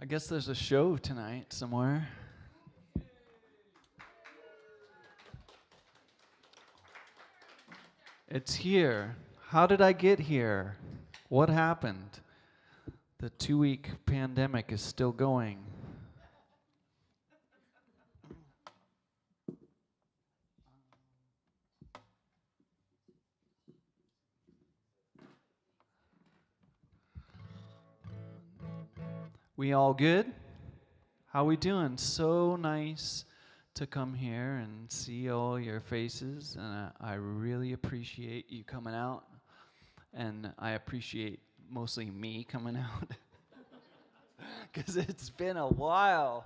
I guess there's a show tonight somewhere. It's here. How did I get here? What happened? The 2-week pandemic is still going. We all good? How we doing? So nice to come here and see all your faces, and I really appreciate you coming out, and I appreciate mostly me coming out, because it's been a while.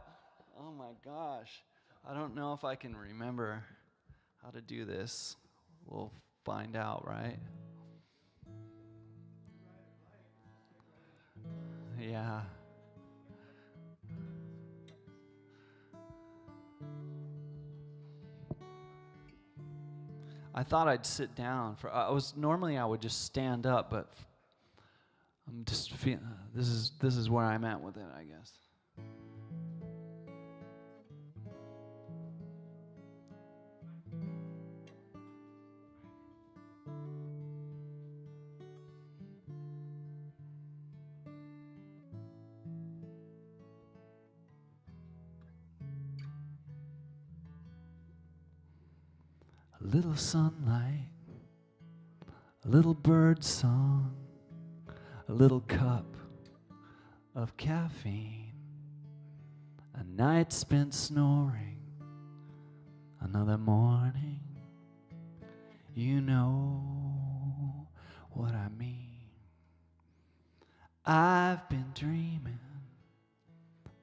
Oh my gosh. I don't know if I can remember how to do this. We'll find out, right? Yeah. I thought I'd sit down for. Normally I would just stand up, but I'm just feeling. This is where I'm at with it, I guess. A little sunlight, a little bird song, a little cup of caffeine, a night spent snoring, another morning, you know what I mean. I've been dreaming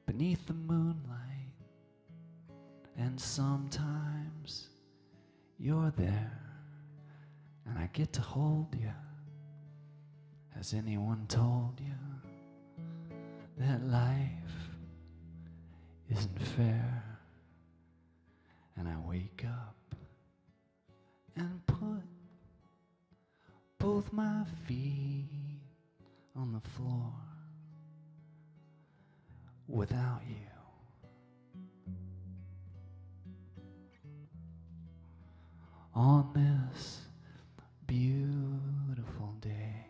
beneath the moonlight, and sometimes you're there, and I get to hold you. Has anyone told you that life isn't fair? And I wake up and put both my feet on the floor without you. On this beautiful day.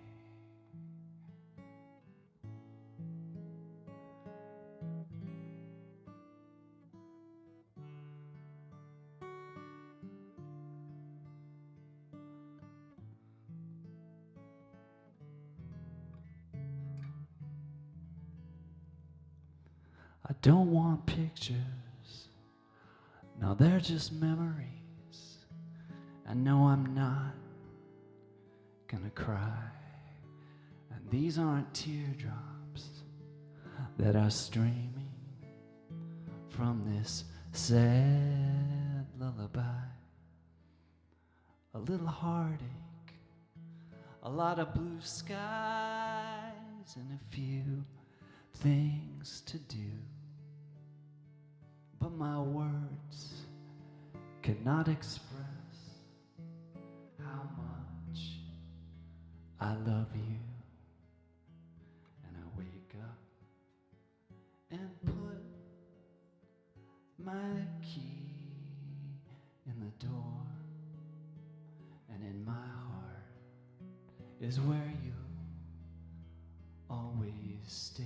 I don't want pictures, no, they're just memories. I know I'm not gonna cry, and these aren't teardrops that are streaming from this sad lullaby. A little heartache, a lot of blue skies, and a few things to do. But my words cannot express how much I love you. And I wake up and put my key in the door, and in my heart is where you always stay.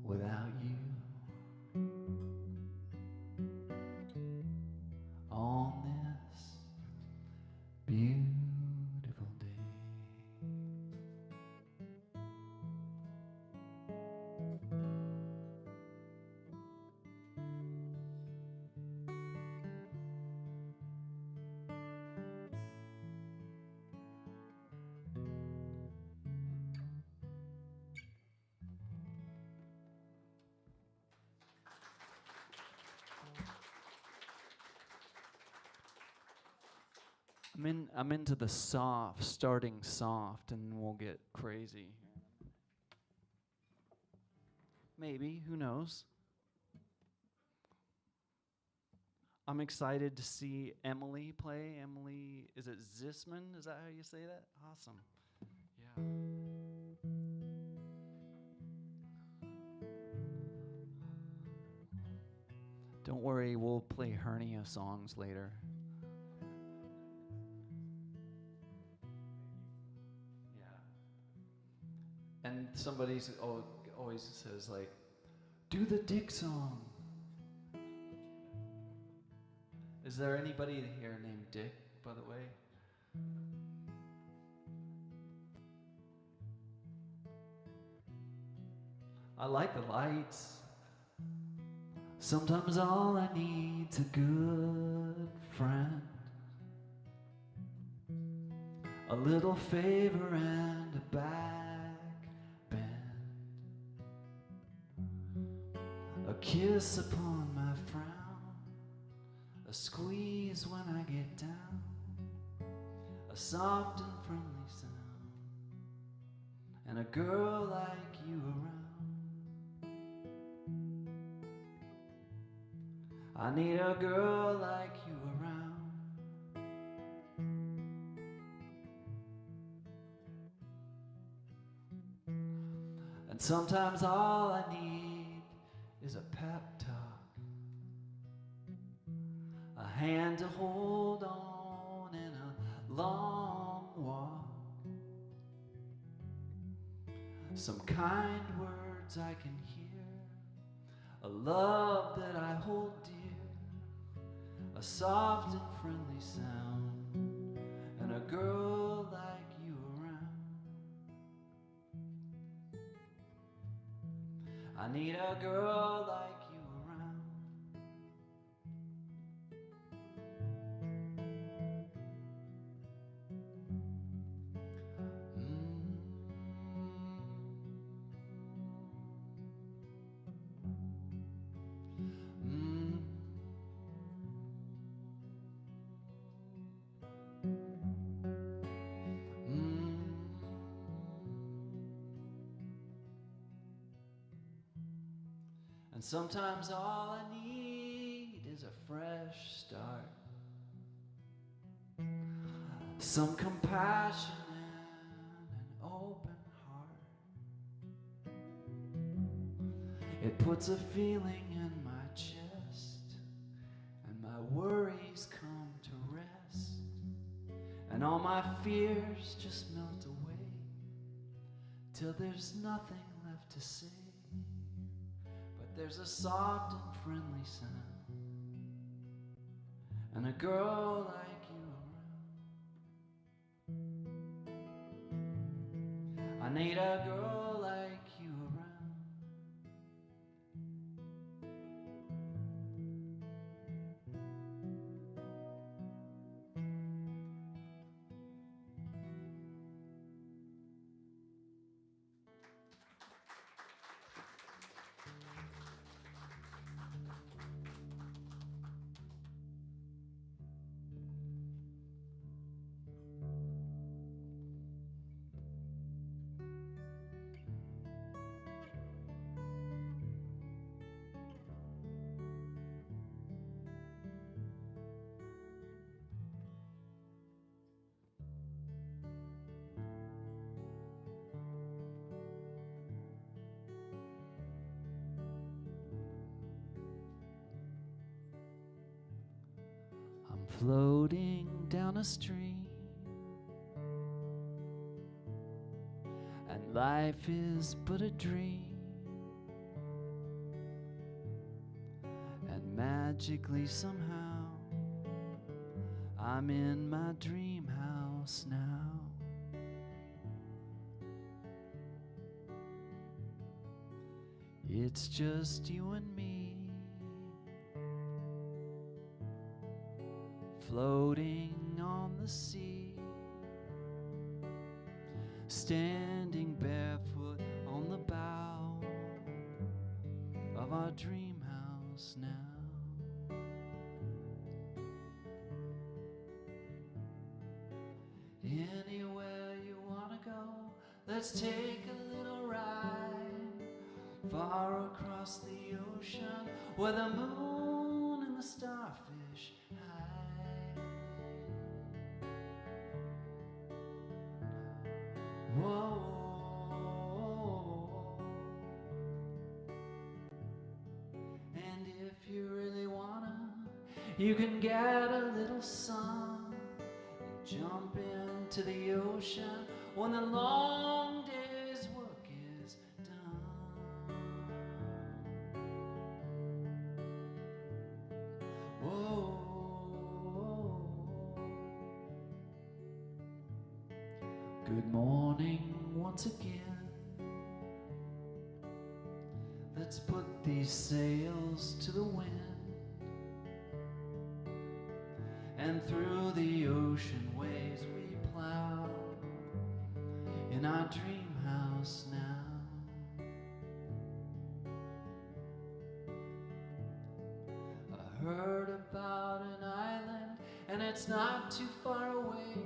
Without you on this beautiful day. I'm into the soft, starting soft, and we'll get crazy. Maybe, who knows? I'm excited to see Emily play. Emily, is it Zisman? Is that how you say that? Awesome. Yeah. Don't worry, we'll play hernia songs later. Yeah. And somebody always says, like, do the dick song. Is there anybody here named Dick, by the way? I like the lights. Sometimes all I need's a good friend, a little favor and a back bend, a kiss upon my frown, a squeeze when I get down, a soft and friendly sound, and a girl like you around. I need a girl like you around. And sometimes all I need is a pep talk, a hand to hold on in a long walk, some kind words I can hear, a love that I hold dear, a soft and friendly sound, and a girl like you around. I need a girl like you around. And sometimes all I need is a fresh start, some compassion and an open heart. It puts a feeling in my chest, and my worries come to rest, and all my fears just melt away, till there's nothing left to say. There's a soft and friendly sound, and a girl like you around. I need a girl like you around. Floating down a stream, and life is but a dream, and magically somehow I'm in my dream house now. It's just you and me, floating on the sea, standing barefoot on the bow of our dream house now. Anywhere you wanna go, let's take a little ride, far across the ocean, where the moon and the starfish You can get a little sun and jump into the ocean when the long day's work is done. Whoa. Good morning once again. Let's put these sails to the wind, and through the ocean waves we plow in our dream house now. I heard about an island and it's not too far away.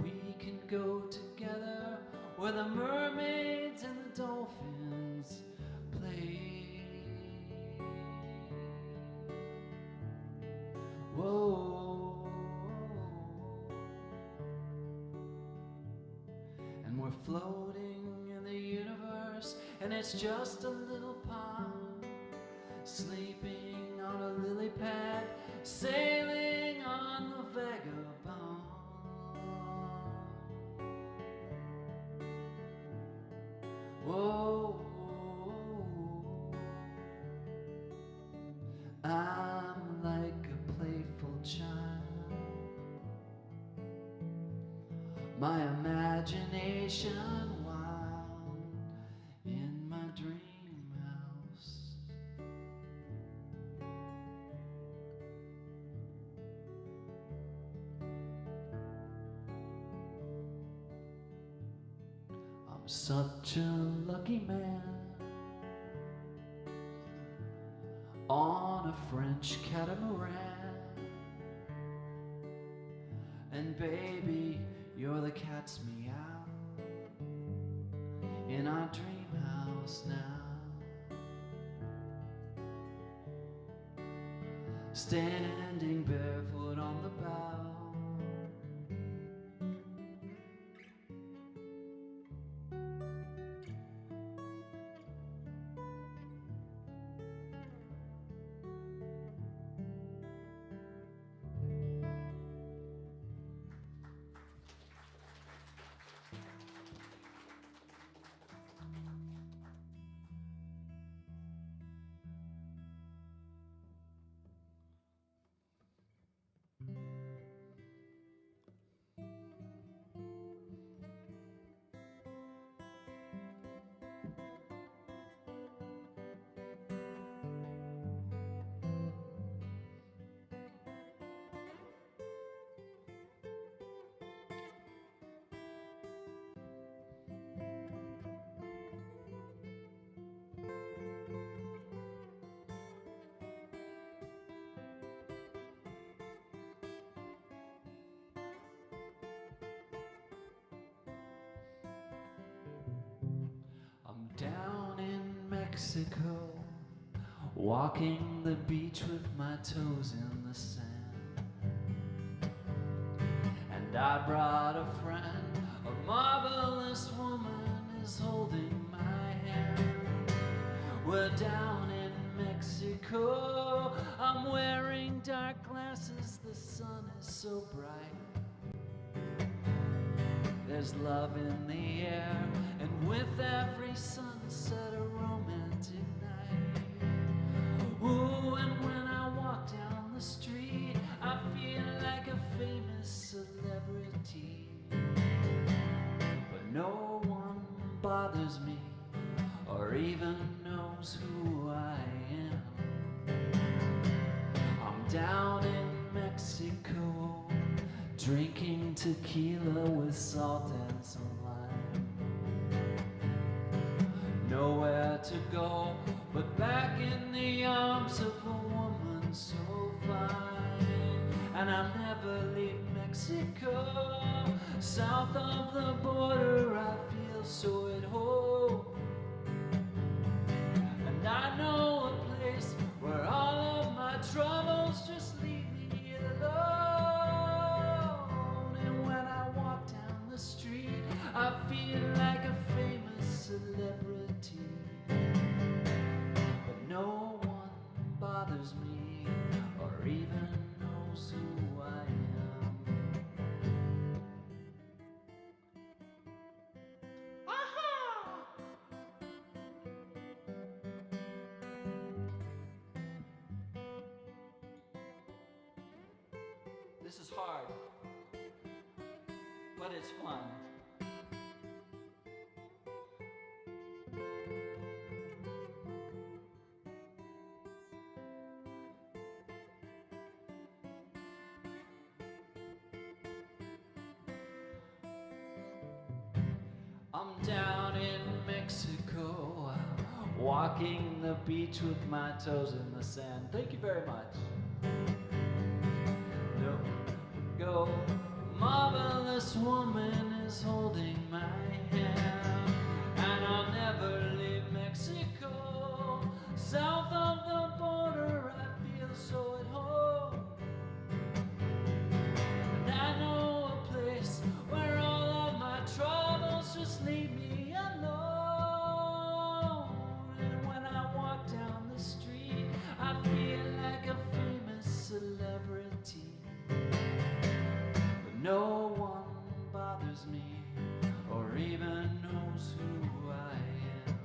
We can go together where the mermaids and the dolphins play. Whoa. And we're floating in the universe, and it's just a little pond, sleeping on a lily pad, sailing on the vagabond. Whoa. I'm like a playful child, my imagination wild in my dream house. I'm such a lucky man on a French catamaran, and baby, you're the cat's meow in our dream house now. Standing barefoot on the bow, down in Mexico, walking the beach with my toes in the sand. And I brought a friend, a marvelous woman is holding my hand. We're down in Mexico, I'm wearing dark glasses, the sun is so bright. There's love in the air, and with every sunset a romantic night. Ooh, and when I walk down the street, I feel like a famous celebrity. But no one bothers me, or even knows who I am. I'm down in Mexico, drinking tequila with salt and some lime. Nowhere to go but back in the arms of a woman so fine. And I'll never leave Mexico. South of the border I feel so at home. And I know a place where all of my troubles just leave me alone. And when I walk down the street, I feel like a famous celebrity. But no one bothers me or even This is hard, but it's fun. I'm down in Mexico, walking the beach with my toes in the sand. Thank you very much. No, go. Marvelous woman is holding my hand, and I'll never leave Mexico. South of the border, I feel so at home. And I know a place where all of my troubles just leave me alone. And when I walk down the street, I feel like a famous celebrity. But no one bothers me or even knows who I am.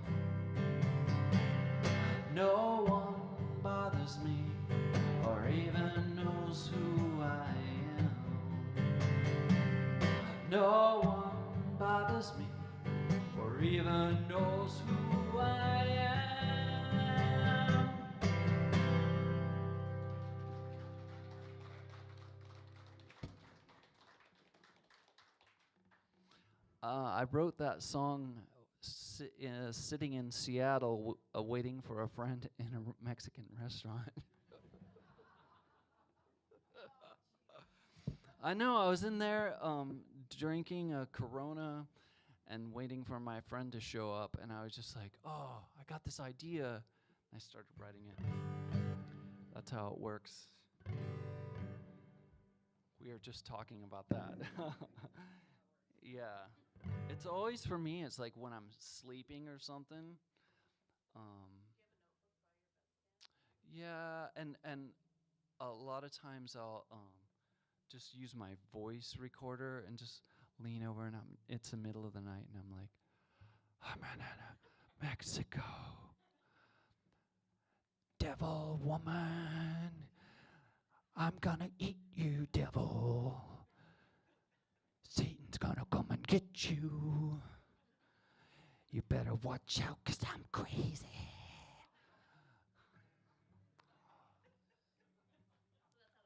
No one bothers me or even knows who I am. No one bothers me or even knows who I am. I wrote that song sitting in Seattle waiting for a friend in a Mexican restaurant. I know, I was in there drinking a Corona and waiting for my friend to show up, and I was just like, oh, I got this idea. And I started writing it. That's how it works. We are just talking about that. Yeah. It's always, for me, it's like when I'm sleeping or something. Yeah, and a lot of times I'll just use my voice recorder and just lean over, and it's the middle of the night, and I'm like, I'm in Mexico. Devil woman, I'm gonna eat you, devil. Satan's gonna come and get you. You better watch out, 'cause I'm crazy.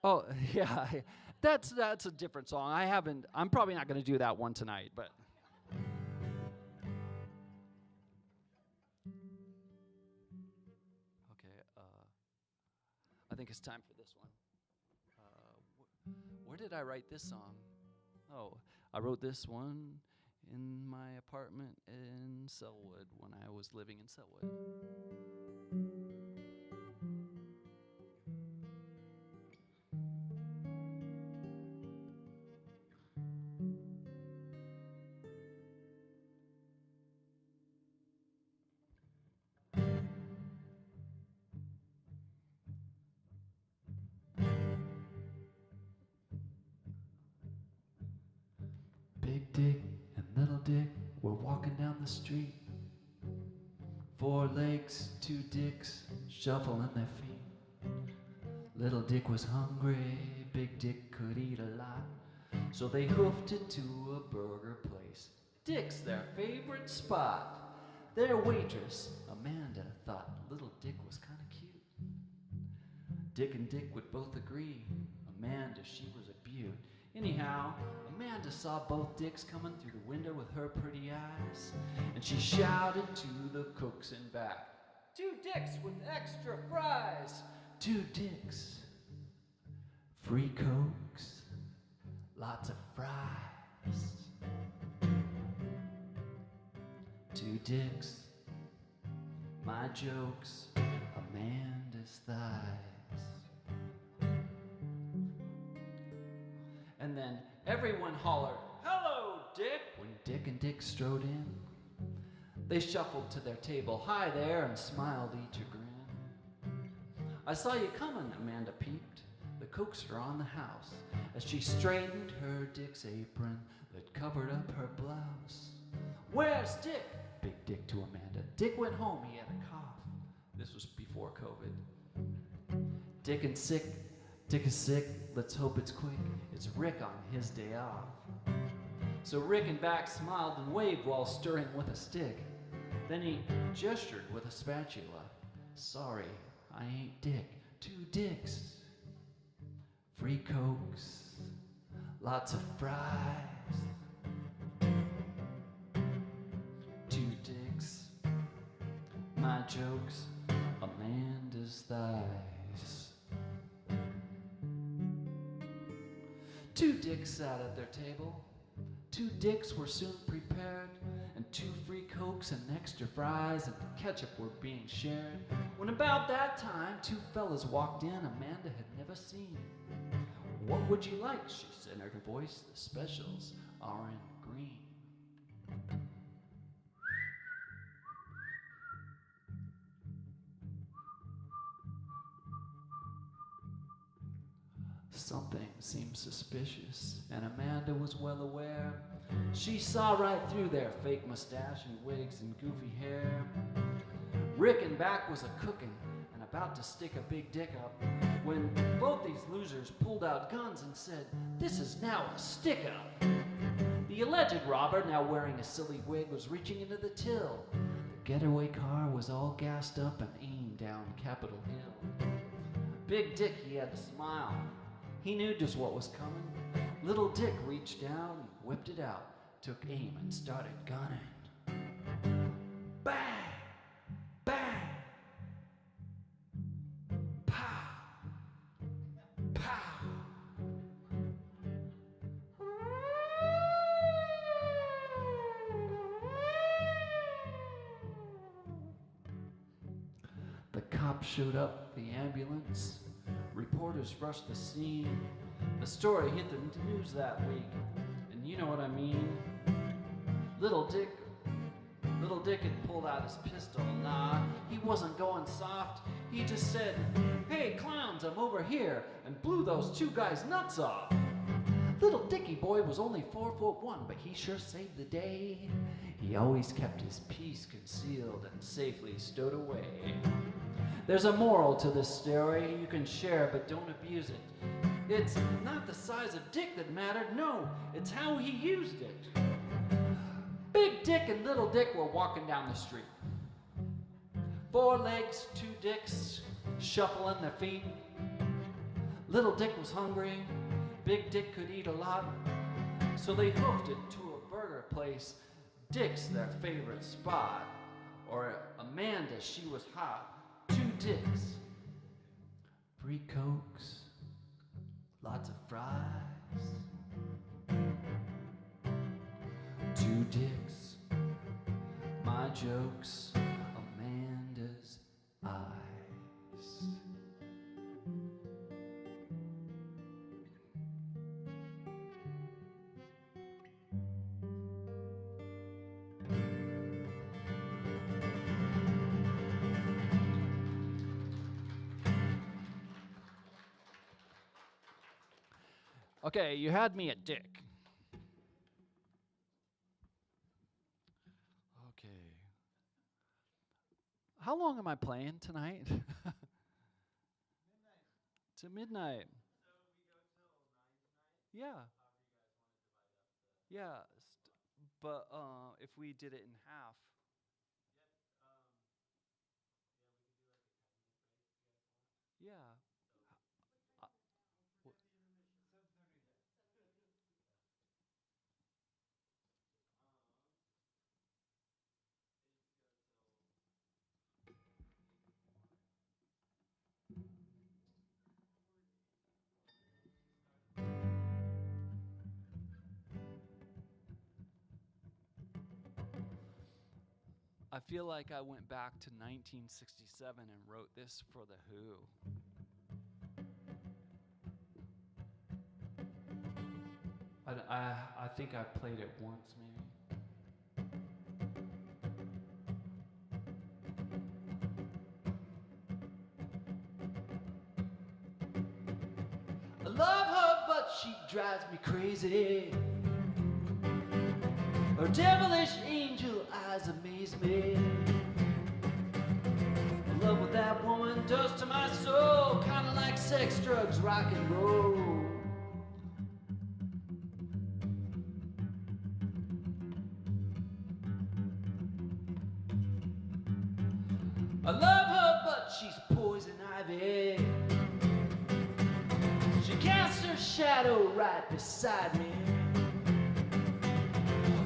Oh, yeah, that's a different song. I'm probably not gonna do that one tonight, but. Okay, I think it's time for this one. Where did I write this song? Oh, I wrote this one in my apartment in Selwood when I was living in Selwood. Big Dick and Little Dick were walking down the street. 4 legs, 2 dicks, shuffling their feet. Little Dick was hungry, Big Dick could eat a lot, so they hoofed it to a burger place. Dick's their favorite spot. Their waitress, Amanda, thought Little Dick was kind of cute. Dick and Dick would both agree. Amanda, she was a beaut. Anyhow, Amanda saw both dicks coming through the window with her pretty eyes, and she shouted to the cooks in back, 2 dicks with extra fries! 2 dicks, free cokes, lots of fries. 2 dicks, my jokes, Amanda's thighs. And then everyone hollered, "Hello, Dick!" when Dick and Dick strode in. They shuffled to their table, "Hi there," and smiled each a grin. "I saw you coming," Amanda peeped. The cooks are on the house, as she straightened her Dick's apron that covered up her blouse. "Where's Dick?" Big Dick to Amanda. "Dick went home, he had a cough." This was before COVID. Dick Dick is sick, let's hope it's quick. It's Rick on his day off. So Rick and Back smiled and waved while stirring with a stick. Then he gestured with a spatula. Sorry, I ain't Dick. 2 dicks. Free Cokes. Lots of fries. 2 dicks. My jokes. Amanda's thighs. 2 dicks sat at their table. 2 dicks were soon prepared, and 2 free Cokes and extra fries and ketchup were being shared. When about that time, 2 fellas walked in Amanda had never seen. What would you like? She said in her voice. The specials are in green. Something seemed suspicious, and Amanda was well aware. She saw right through their fake mustache and wigs and goofy hair. Rick and Back was a-cooking and about to stick a big dick up when both these losers pulled out guns and said, "This is now a stick-up." The alleged robber, now wearing a silly wig, was reaching into the till. The getaway car was all gassed up and aimed down Capitol Hill. Big Dick, he had a smile. He knew just what was coming. Little Dick reached down and whipped it out, took aim and started gunning. Bang! Bang! Pow! Pow! The cops showed up, the ambulance. Reporters rushed the scene. The story hit the news that week, and you know what I mean. Little Dick had pulled out his pistol. Nah, he wasn't going soft. He just said, "Hey clowns, I'm over here," and blew those 2 guys' nuts off. Little Dickie boy was only 4'1", but he sure saved the day. He always kept his piece concealed and safely stowed away. There's a moral to this story you can share, but don't abuse it. It's not the size of dick that mattered, no, it's how he used it. Big Dick and Little Dick were walking down the street. 4 legs, 2 dicks, shuffling their feet. Little Dick was hungry, Big Dick could eat a lot, so they hoofed it to a burger place, Dick's their favorite spot, or Amanda, she was hot. 2 dicks, free Cokes, lots of fries. 2 dicks, my jokes, Amanda's eyes. Okay, you had me at Dick. Okay. How long am I playing tonight? Midnight. To midnight. So we go till 9 tonight? Yeah. However you guys want to divide up. Yeah, but if we did it in half. Yep. Yeah. I feel like I went back to 1967 and wrote this for The Who. I think I played it once, maybe. I love her, but she drives me crazy. Her devilish angel eyes amaze me. The love what that woman does to my soul, kinda like sex, drugs, rock and roll. I love her, but she's poison ivy. She casts her shadow right beside me.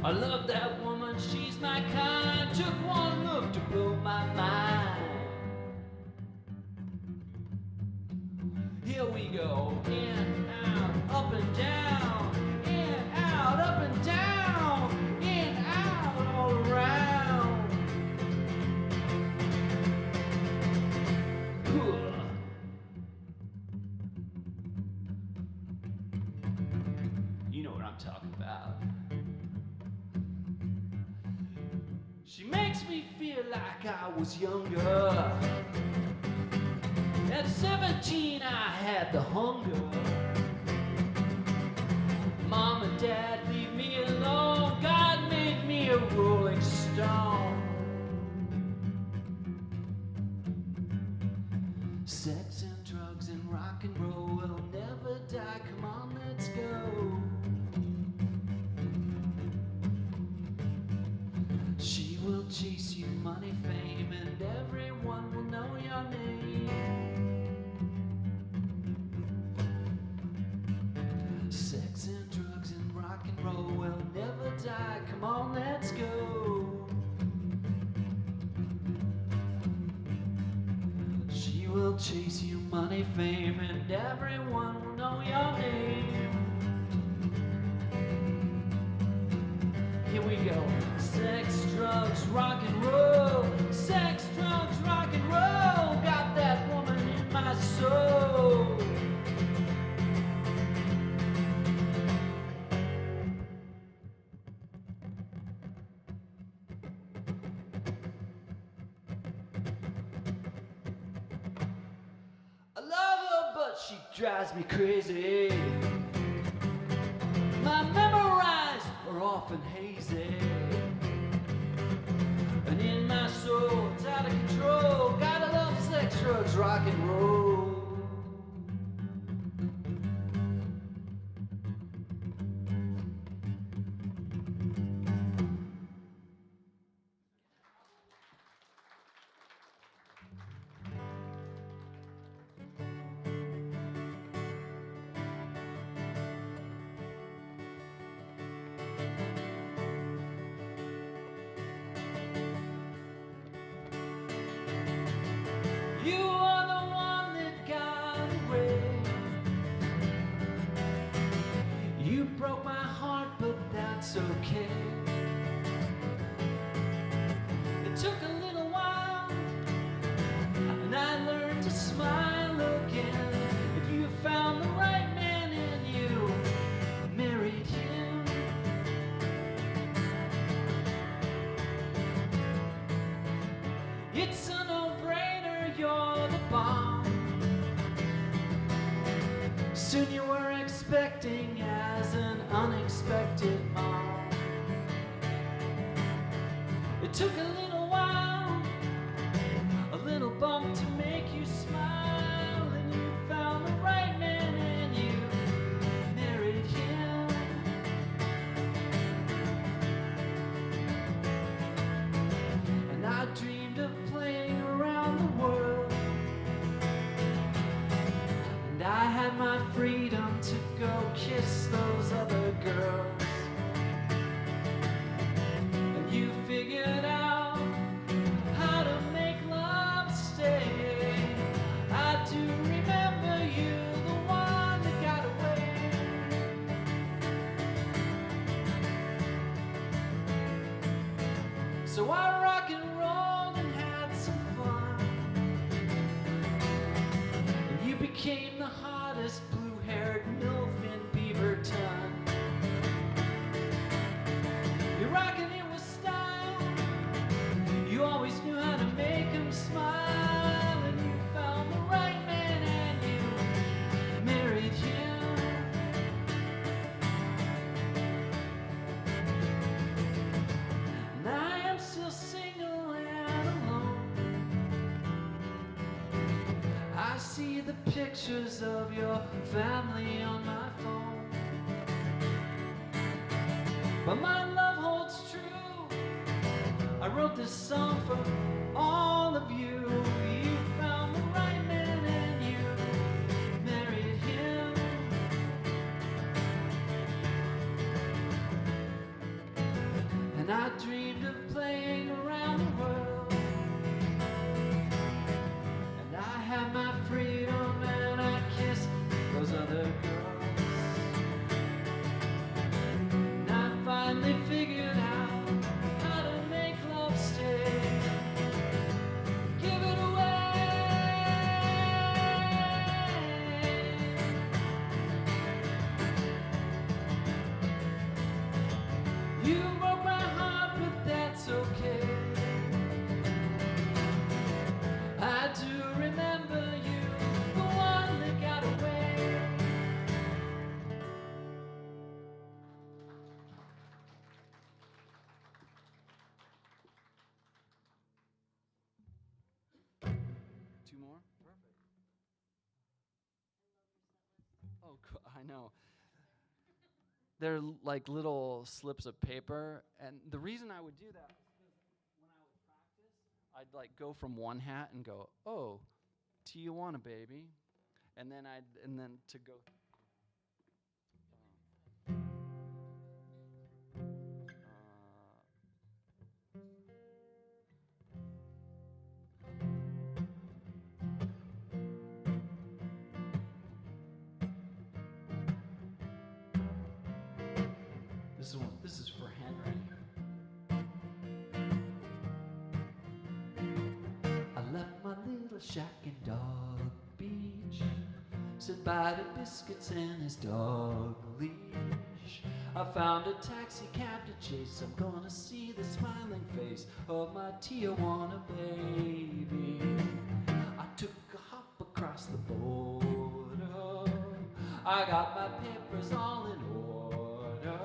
I love that woman, she's my kind. Took one look to blow my mind. Here we go, in, out, up and down. In, out, up and down. In, out, all around. You know what I'm talking about. She makes me feel like I was younger. At 17 I had the hunger. Mom and Dad, leave me alone. God made me a rolling stone. Sex and drugs and rock and roll will never die. Come on, let's go. She will chase you money, fame, and everyone will know your name. Sex and drugs and rock and roll will never die. Come on, let's go. She will chase you money, fame, and everyone will know your name. Here we go. Sex, drugs, rock and roll. Sex, drugs, rock and roll. Got that woman in my soul. I love her, but she drives me crazy. My memorized are often hazy. And in my soul, it's out of control. Gotta love sex, drugs, rock and roll. You are the one that got away. You broke my heart, but that's okay. It took a little while, and I learned to smile again. And you found the right man and you married him. It's a no-brainer, you're the bomb. Soon you were expecting as an unexpected mom. It took a little while, a little bump to make you smile. And you found the right man and you married him. And I dreamed of playing around the world. And I had my freedom to go kiss those other girls. And you figured out how to make love stay. I do remember you, the one that got away. So I rock and rolled and had some fun. And you became the hottest blue-haired MILF in Beaverton. You're rocking it with style. You always knew how to make him smile. And you found the right man and you married him. And I am still single and alone. I see the pictures of your family on my phone. But my love holds true. I wrote this song for all of you. You found the right man and you married him. And I dreamed of playing around the world. And I had my freedom and I kissed those other girls. And I finally figured out how to make love stay. Give it away. You broke my heart, but that's okay. I do remember you, the one that got away. Two more? Perfect. Oh, I know. They're like little slips of paper, and the reason I would do that is because when I would practice, I'd like go from one hat and go, "Oh, Tijuana, baby," and then to go. This is for Henry. I left my little shack in Dog Beach, said bye to biscuits and his dog leash. I found a taxi cab to chase. I'm gonna see the smiling face of my Tijuana baby. I took a hop across the border. I got my papers all in order.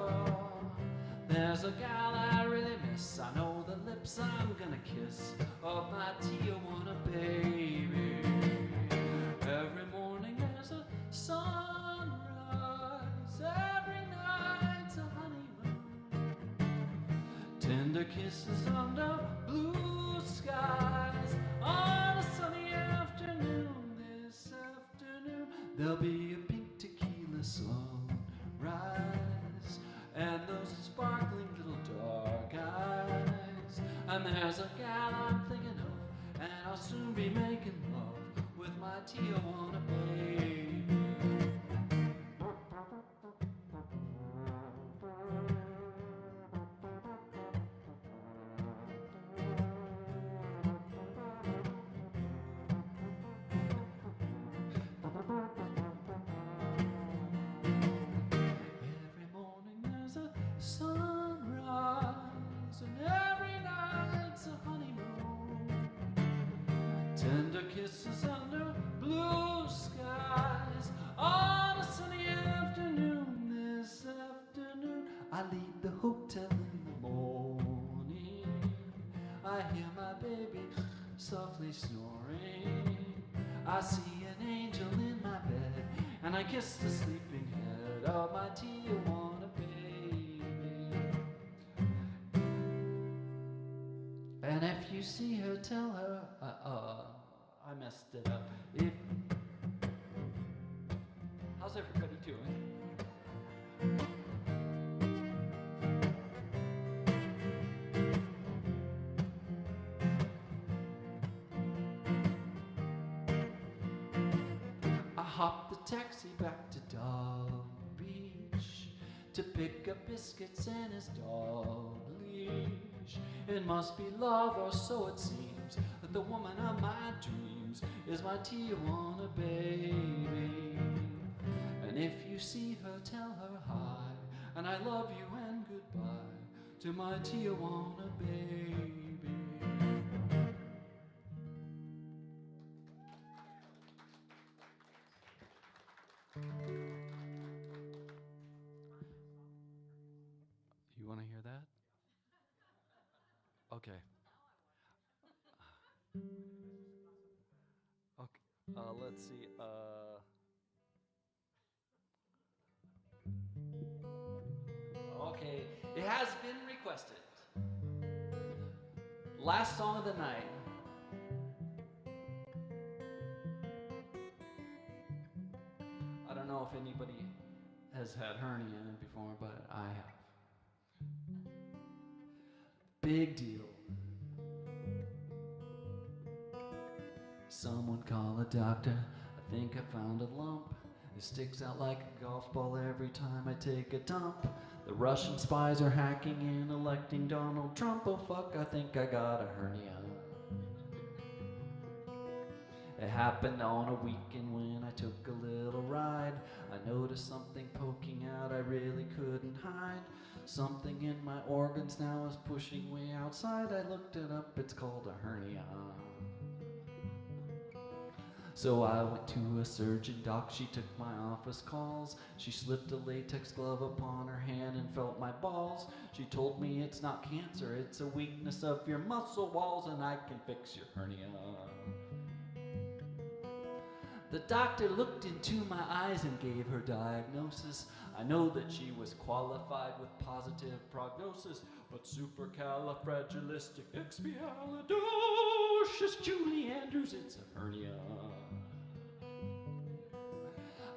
There's a gal I really miss. I know the lips I'm gonna kiss of my Tijuana baby. Every morning there's a sunrise. Every night's a honeymoon. Tender kisses under blue skies. On a sunny afternoon. This afternoon there'll be a pink tequila sunrise. And those sparkling little dark eyes. And there's a gal I'm thinking of, and I'll soon be making love with my Tijuana baby. Tender kisses under blue skies. On a sunny afternoon. This afternoon I leave the hotel in the morning. I hear my baby softly snoring. I see an angel in my bed, and I kiss the sleeping head of my Tijuana baby. And if you see her, tell her I messed it up. How's everybody doing? I hopped the taxi back to Dog Beach to pick up biscuits and his dog leash. It must be love, or so it seems, that the woman of my dreams is my Tijuana baby. And if you see her, tell her hi, and I love you and goodbye to my Tijuana baby. You want to hear that? Okay. Okay. Let's see. Okay, it has been requested. Last song of the night. I don't know if anybody has had hernia before, but I have. Big deal. Someone call a doctor. I think I found a lump. It sticks out like a golf ball every time I take a dump. The Russian spies are hacking in, electing Donald Trump. Oh fuck, I think I got a hernia. It happened on a weekend when I took a little ride. I noticed something poking out I really couldn't hide. Something in my organs now is pushing way outside. I looked it up, it's called a hernia. So I went to a surgeon doc, she took my office calls. She slipped a latex glove upon her hand and felt my balls. She told me it's not cancer, it's a weakness of your muscle walls, and I can fix your hernia. The doctor looked into my eyes and gave her diagnosis. I know that she was qualified with positive prognosis, but supercalifragilisticexpialidocious Julie Andrews, it's a hernia.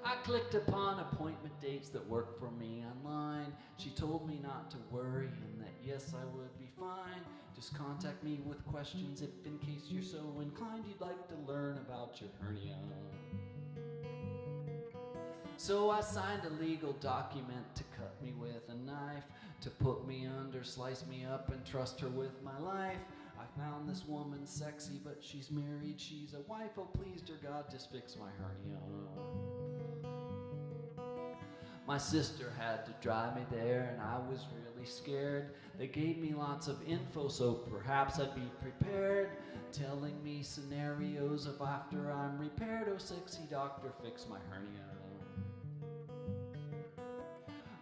I clicked upon appointment dates that work for me online. She told me not to worry and that yes, I would be fine. Just contact me with questions if in case you're so inclined you'd like to learn about your hernia. So I signed a legal document to cut me with a knife, to put me under, slice me up, and trust her with my life. I found this woman sexy, but she's married, she's a wife. Oh, please, dear God, just fix my hernia. My sister had to drive me there, and I was really scared. They gave me lots of info, so perhaps I'd be prepared. Telling me scenarios of after I'm repaired. Oh, sexy doctor, fix my hernia.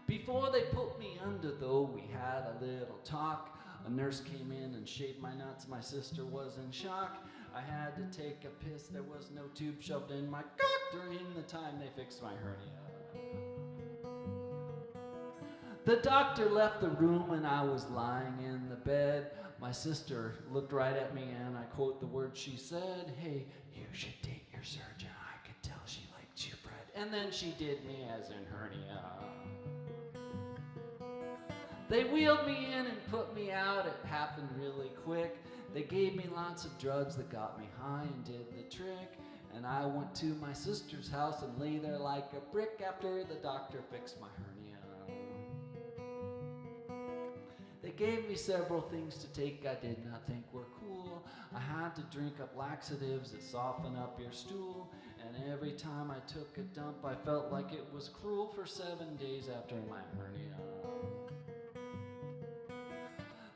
Before they put me under, though, we had a little talk. A nurse came in and shaved my nuts. My sister was in shock. I had to take a piss. There was no tube shoved in my cock during the time they fixed my hernia. The doctor left the room and I was lying in the bed. My sister looked right at me and I quote the words she said, "Hey, you should date your surgeon. I could tell she liked you, Fred." And then she did me as in hernia. They wheeled me in and put me out. It happened really quick. They gave me lots of drugs that got me high and did the trick. And I went to my sister's house and lay there like a brick after the doctor fixed my hernia. They gave me several things to take I did not think were cool. I had to drink up laxatives that soften up your stool. And every time I took a dump, I felt like it was cruel for 7 days after my hernia.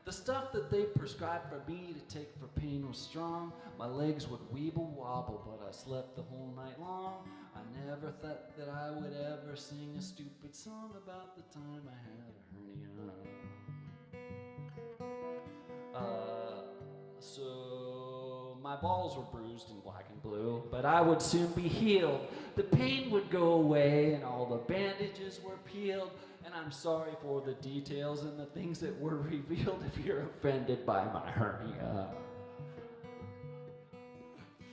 The stuff that they prescribed for me to take for pain was strong. My legs would weeble wobble, but I slept the whole night long. I never thought that I would ever sing a stupid song about the time I had a hernia. So my balls were bruised and black and blue, but I would soon be healed. The pain would go away and all the bandages were peeled. And I'm sorry for the details and the things that were revealed if you're offended by my hernia.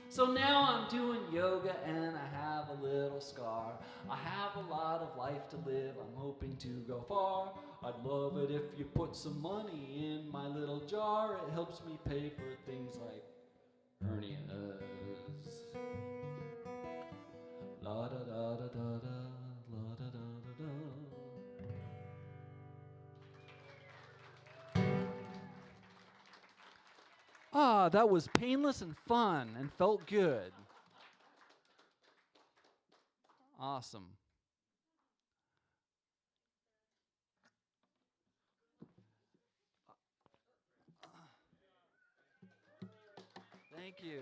So now I'm doing yoga and I have a little scar. I have a lot of life to live, I'm hoping to go far. I'd love it if you put some money in my little jar. It helps me pay for things like hernias. La da da da da da, la da da da da. Ah, that was painless and fun and felt good. Awesome. Thank you.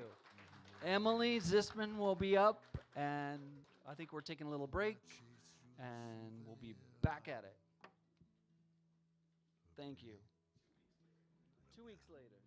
Emily Zisman will be up, and I think we're taking a little break, and we'll be back at it. Thank you. 2 weeks later.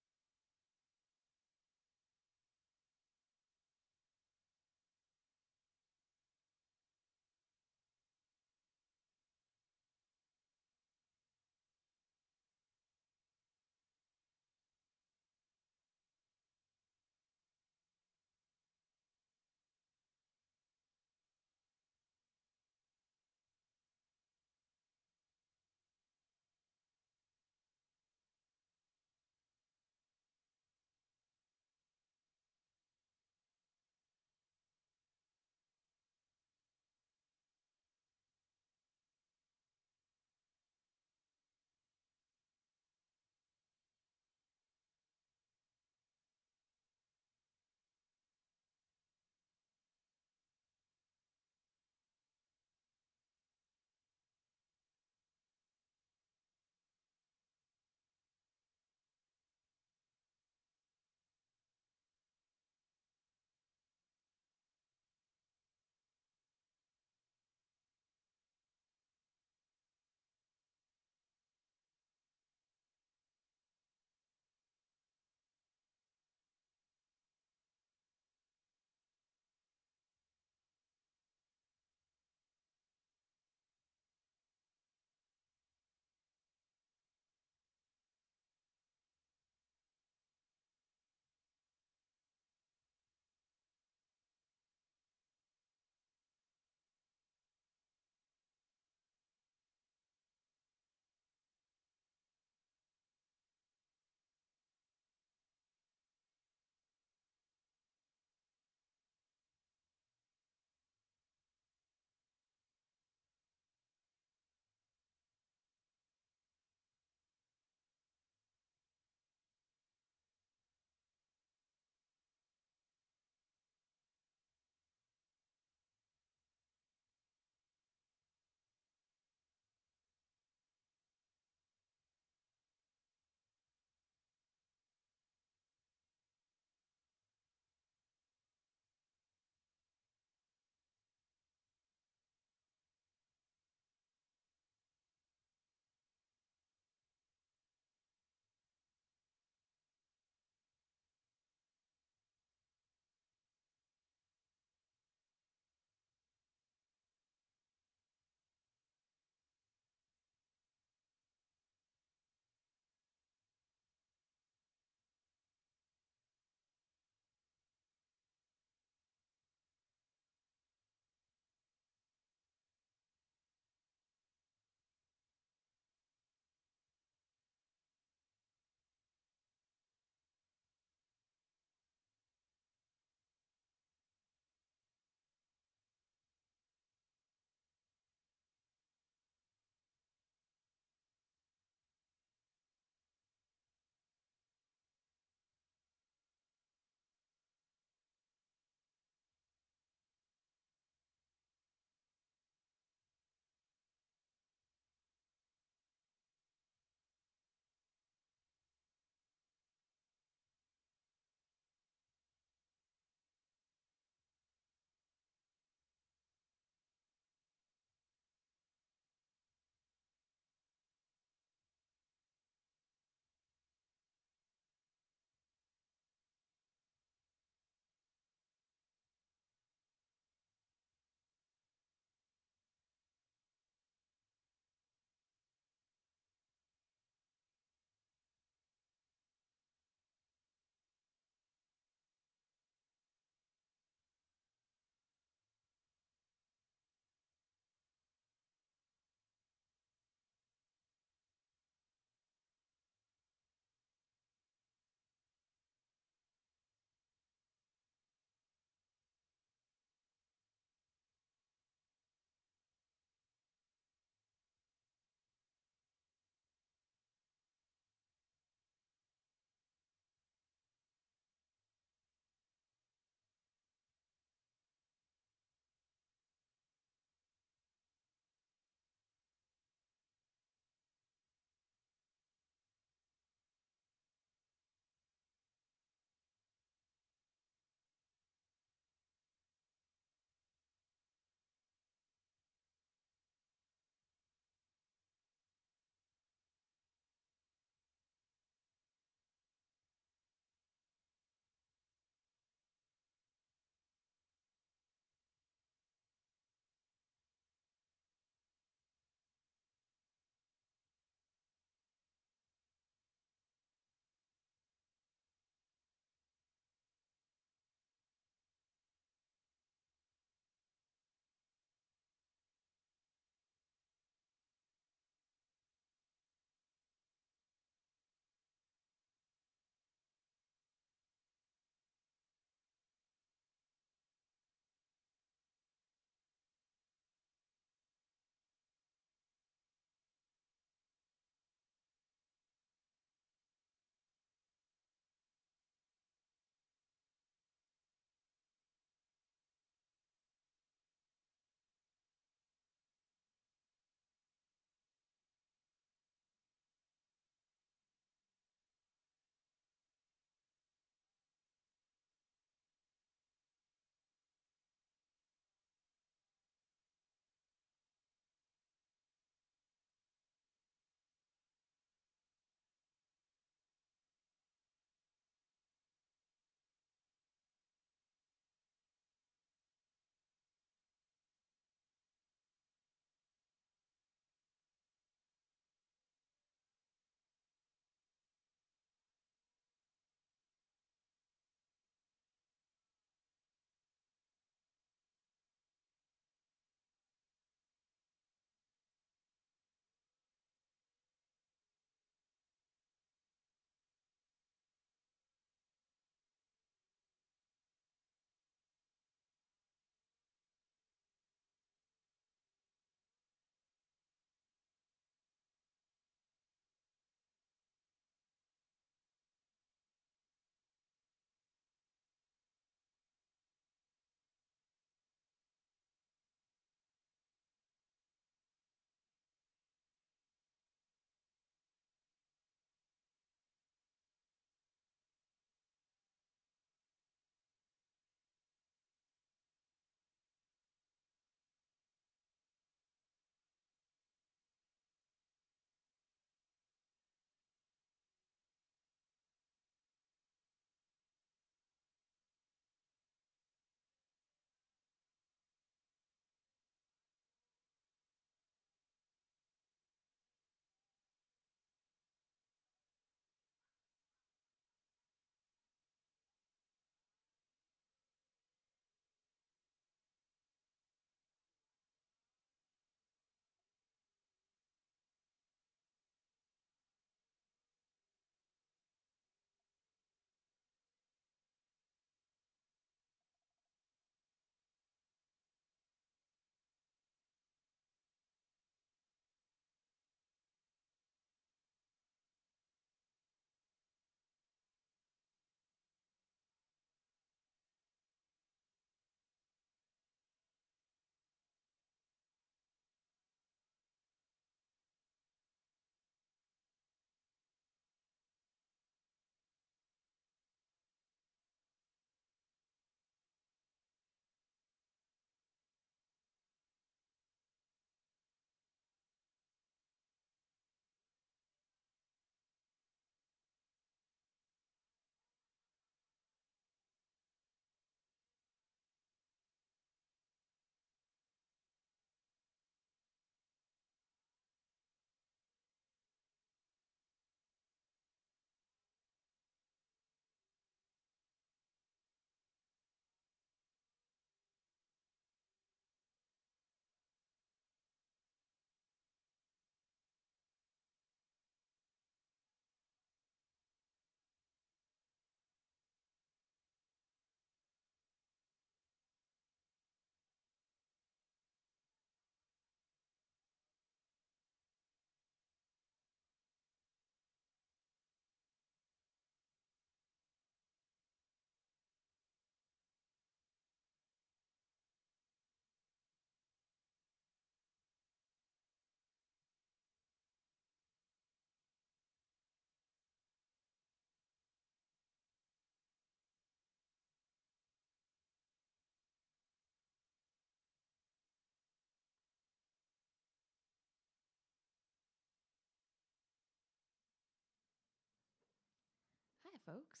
folks.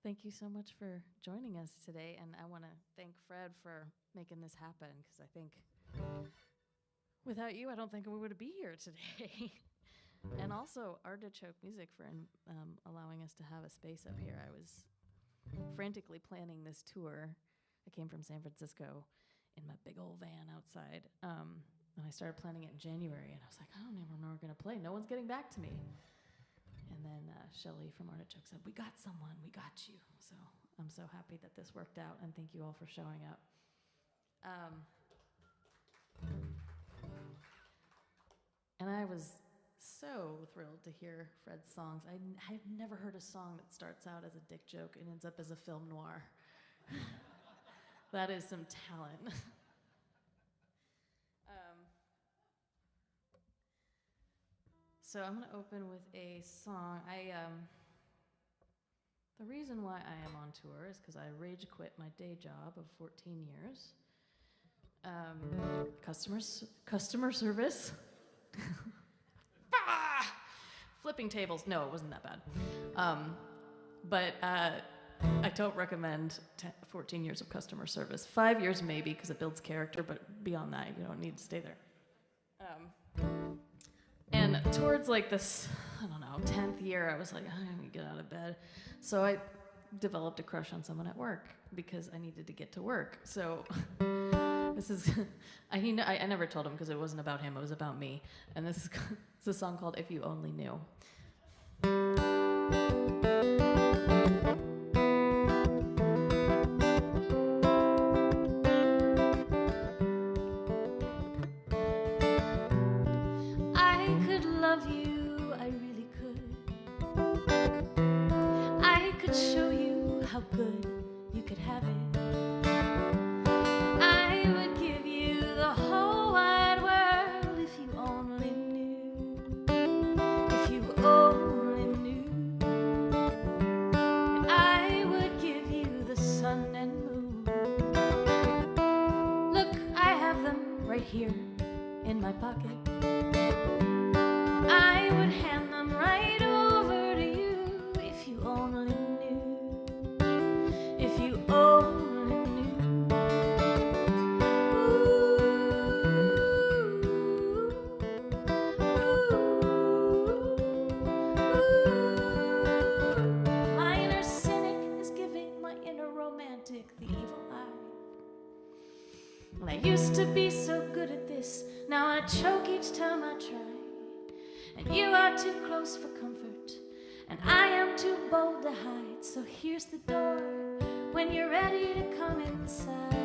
Thank you so much for joining us today, and I want to thank Fred for making this happen, because I think without you, I don't think we would be here today. And also Artichoke Music for allowing us to have a space up here. I was frantically planning this tour. I came from San Francisco in my big old van outside, and I started planning it in January, and I was like, I don't even know we're going to play. No one's getting back to me. And then Shelly from Artichoke said, we got someone, we got you. So I'm so happy that this worked out, and thank you all for showing up. And I was so thrilled to hear Fred's songs. I've never heard a song that starts out as a dick joke and ends up as a film noir. That is some talent. So I'm going to open with a song. The reason why I am on tour is because I rage quit my day job of 14 years. Customer service. Flipping tables. No, it wasn't that bad. But I don't recommend 14 years of customer service. 5 years maybe, because it builds character, but beyond that, you don't need to stay there. And towards like this, 10th year, I was like, I'm gonna get out of bed. So I developed a crush on someone at work because I needed to get to work. So this is, I never told him because it wasn't about him, it was about me. And it's a song called If You Only Knew. Good, you could have it. I would give you the whole wide world if you only knew. If you only knew. And I would give you the sun and moon. Look, I have them right here in my pocket. I would hand them right over to you if you only knew. If you only knew. My inner cynic is giving my inner romantic the evil eye. Well, I used to be so good at this, now I choke each time I try. And you are too close for comfort, and I am too bold to hide. So here's the door when you're ready to come inside.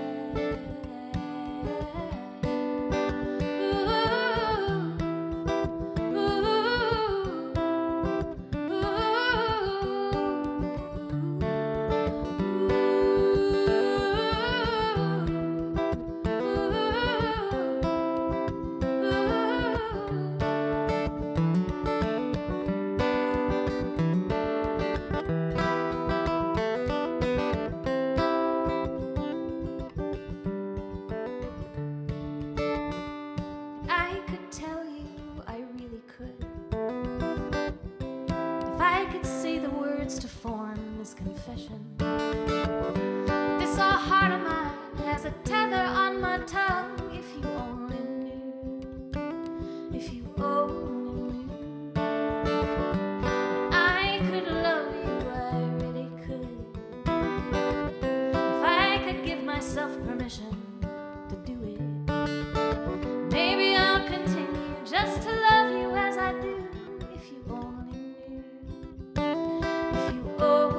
Confession. This all heart of mine has a tether on my tongue. If you only knew, if you only knew, I could love you, I really could. If I could give myself permission to do it, maybe I'll continue just to love you as I do. If you only knew, if you only.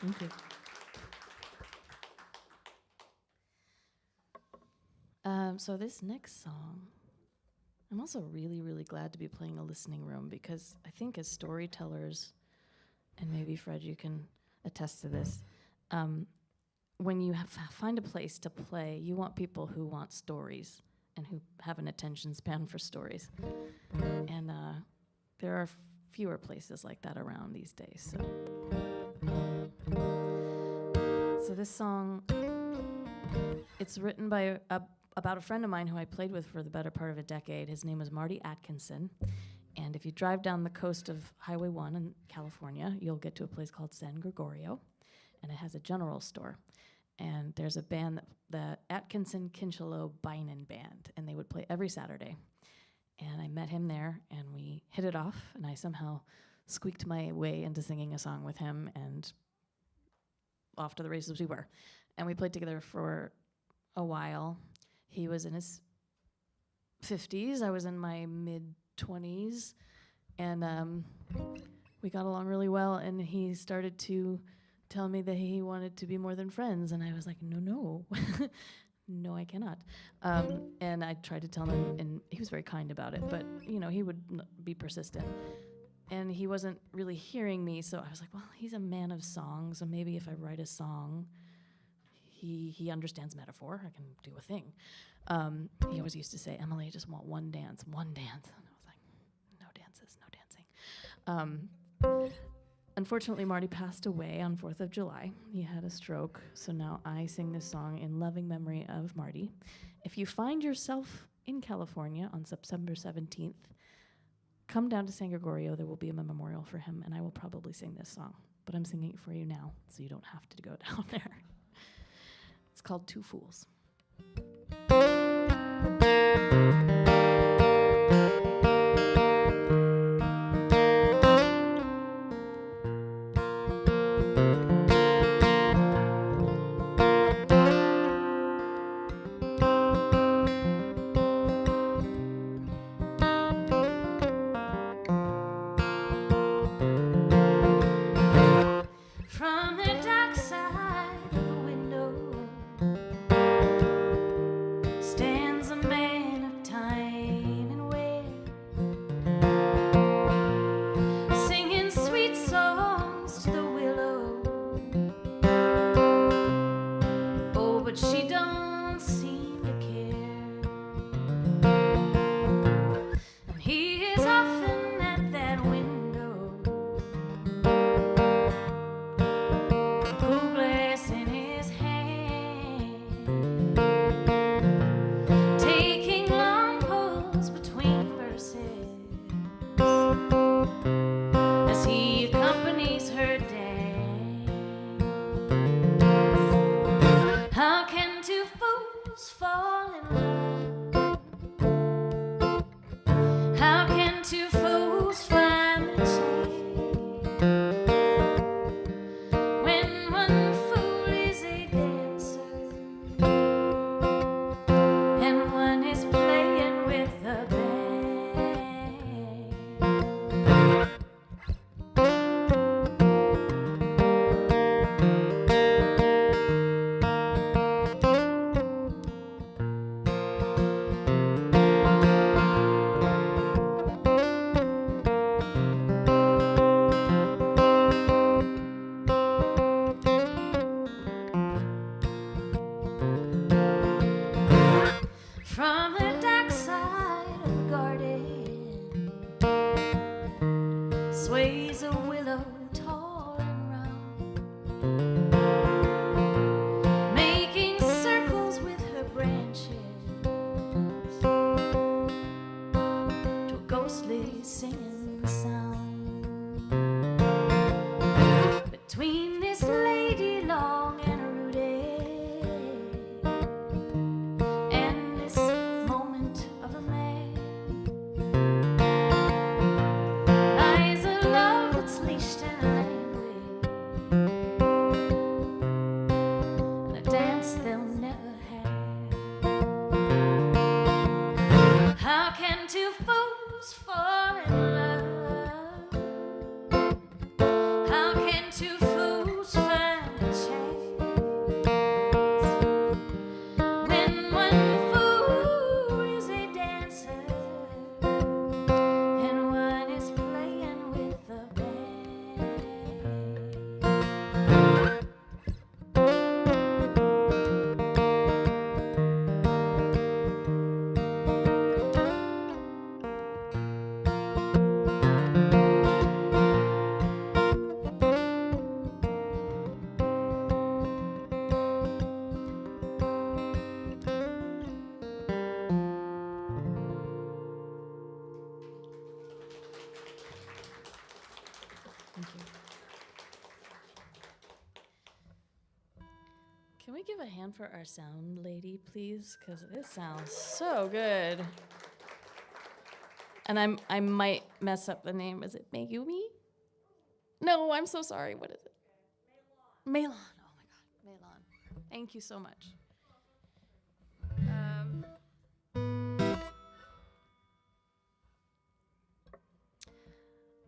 Thank you. So this next song, I'm also really, really glad to be playing a listening room, because I think as storytellers, and maybe Fred, you can attest to this. When you find a place to play, you want people who want stories and who have an attention span for stories. And there are fewer places like that around these days. So this song, it's written by about a friend of mine who I played with for the better part of a decade. His name was Marty Atkinson. And if you drive down the coast of Highway 1 in California, you'll get to a place called San Gregorio, and it has a general store. And there's a band, the Atkinson Kincheloe Binen Band, and they would play every Saturday. And I met him there, and we hit it off, and I somehow squeaked my way into singing a song with him, and off to the races we were. And we played together for a while. He was in his 50s, I was in my mid-20s, and we got along really well, and he started to tell me that he wanted to be more than friends, and I was like, no, no, I cannot. And I tried to tell him, and he was very kind about it, but he would be persistent. And he wasn't really hearing me, so I was like, well, he's a man of song, so maybe if I write a song, he understands metaphor, I can do a thing. He always used to say, Emily, I just want one dance. And I was like, no dances, no dancing. Unfortunately, Marty passed away on 4th of July. He had a stroke, so now I sing this song in loving memory of Marty. If you find yourself in California on September 17th, come down to San Gregorio. There will be a memorial for him, and I will probably sing this song. But I'm singing it for you now, so you don't have to go down there. It's called Two Fools. From the dark side of the window stands a man of time and wear, singing sweet songs to the willow. Oh, but she don't seem to care. And he is often at that window, cool glass in his hand, taking long pulls between verses as he accompanies her dance. How can two fools fall in love? How can two fools find the chance when one fool is a dancer and one is playing with the band? From the dark side of the garden sways a willow tall and round, making circles with her branches to a ghostly singing sound. Between this lady long and rooted and this moment of a man lies a love that's leashed and languid, and a dance they'll never have. How can two fools fall in love? Thank you. Can we give a hand for our sound lady, please? Because it sounds so good. And I might mess up the name. Is it Mayumi? No, I'm so sorry. What is it? Melon. Oh my God, Melon. Thank you so much.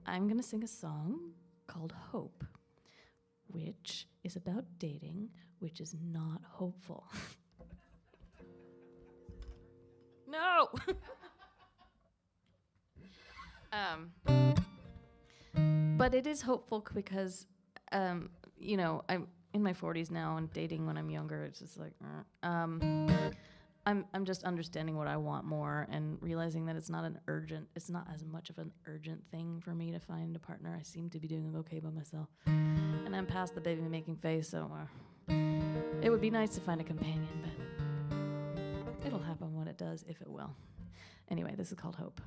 I'm gonna sing a song called Hope, which is about dating, which is not hopeful. No! But it is hopeful because, you know, I'm in my 40s now, and dating when I'm younger, it's just like, I'm just understanding what I want more and realizing that it's not as much of an urgent thing for me to find a partner. I seem to be doing okay by myself. And I'm past the baby making phase, so it would be nice to find a companion, but it'll happen when it does, if it will. Anyway, this is called Hope.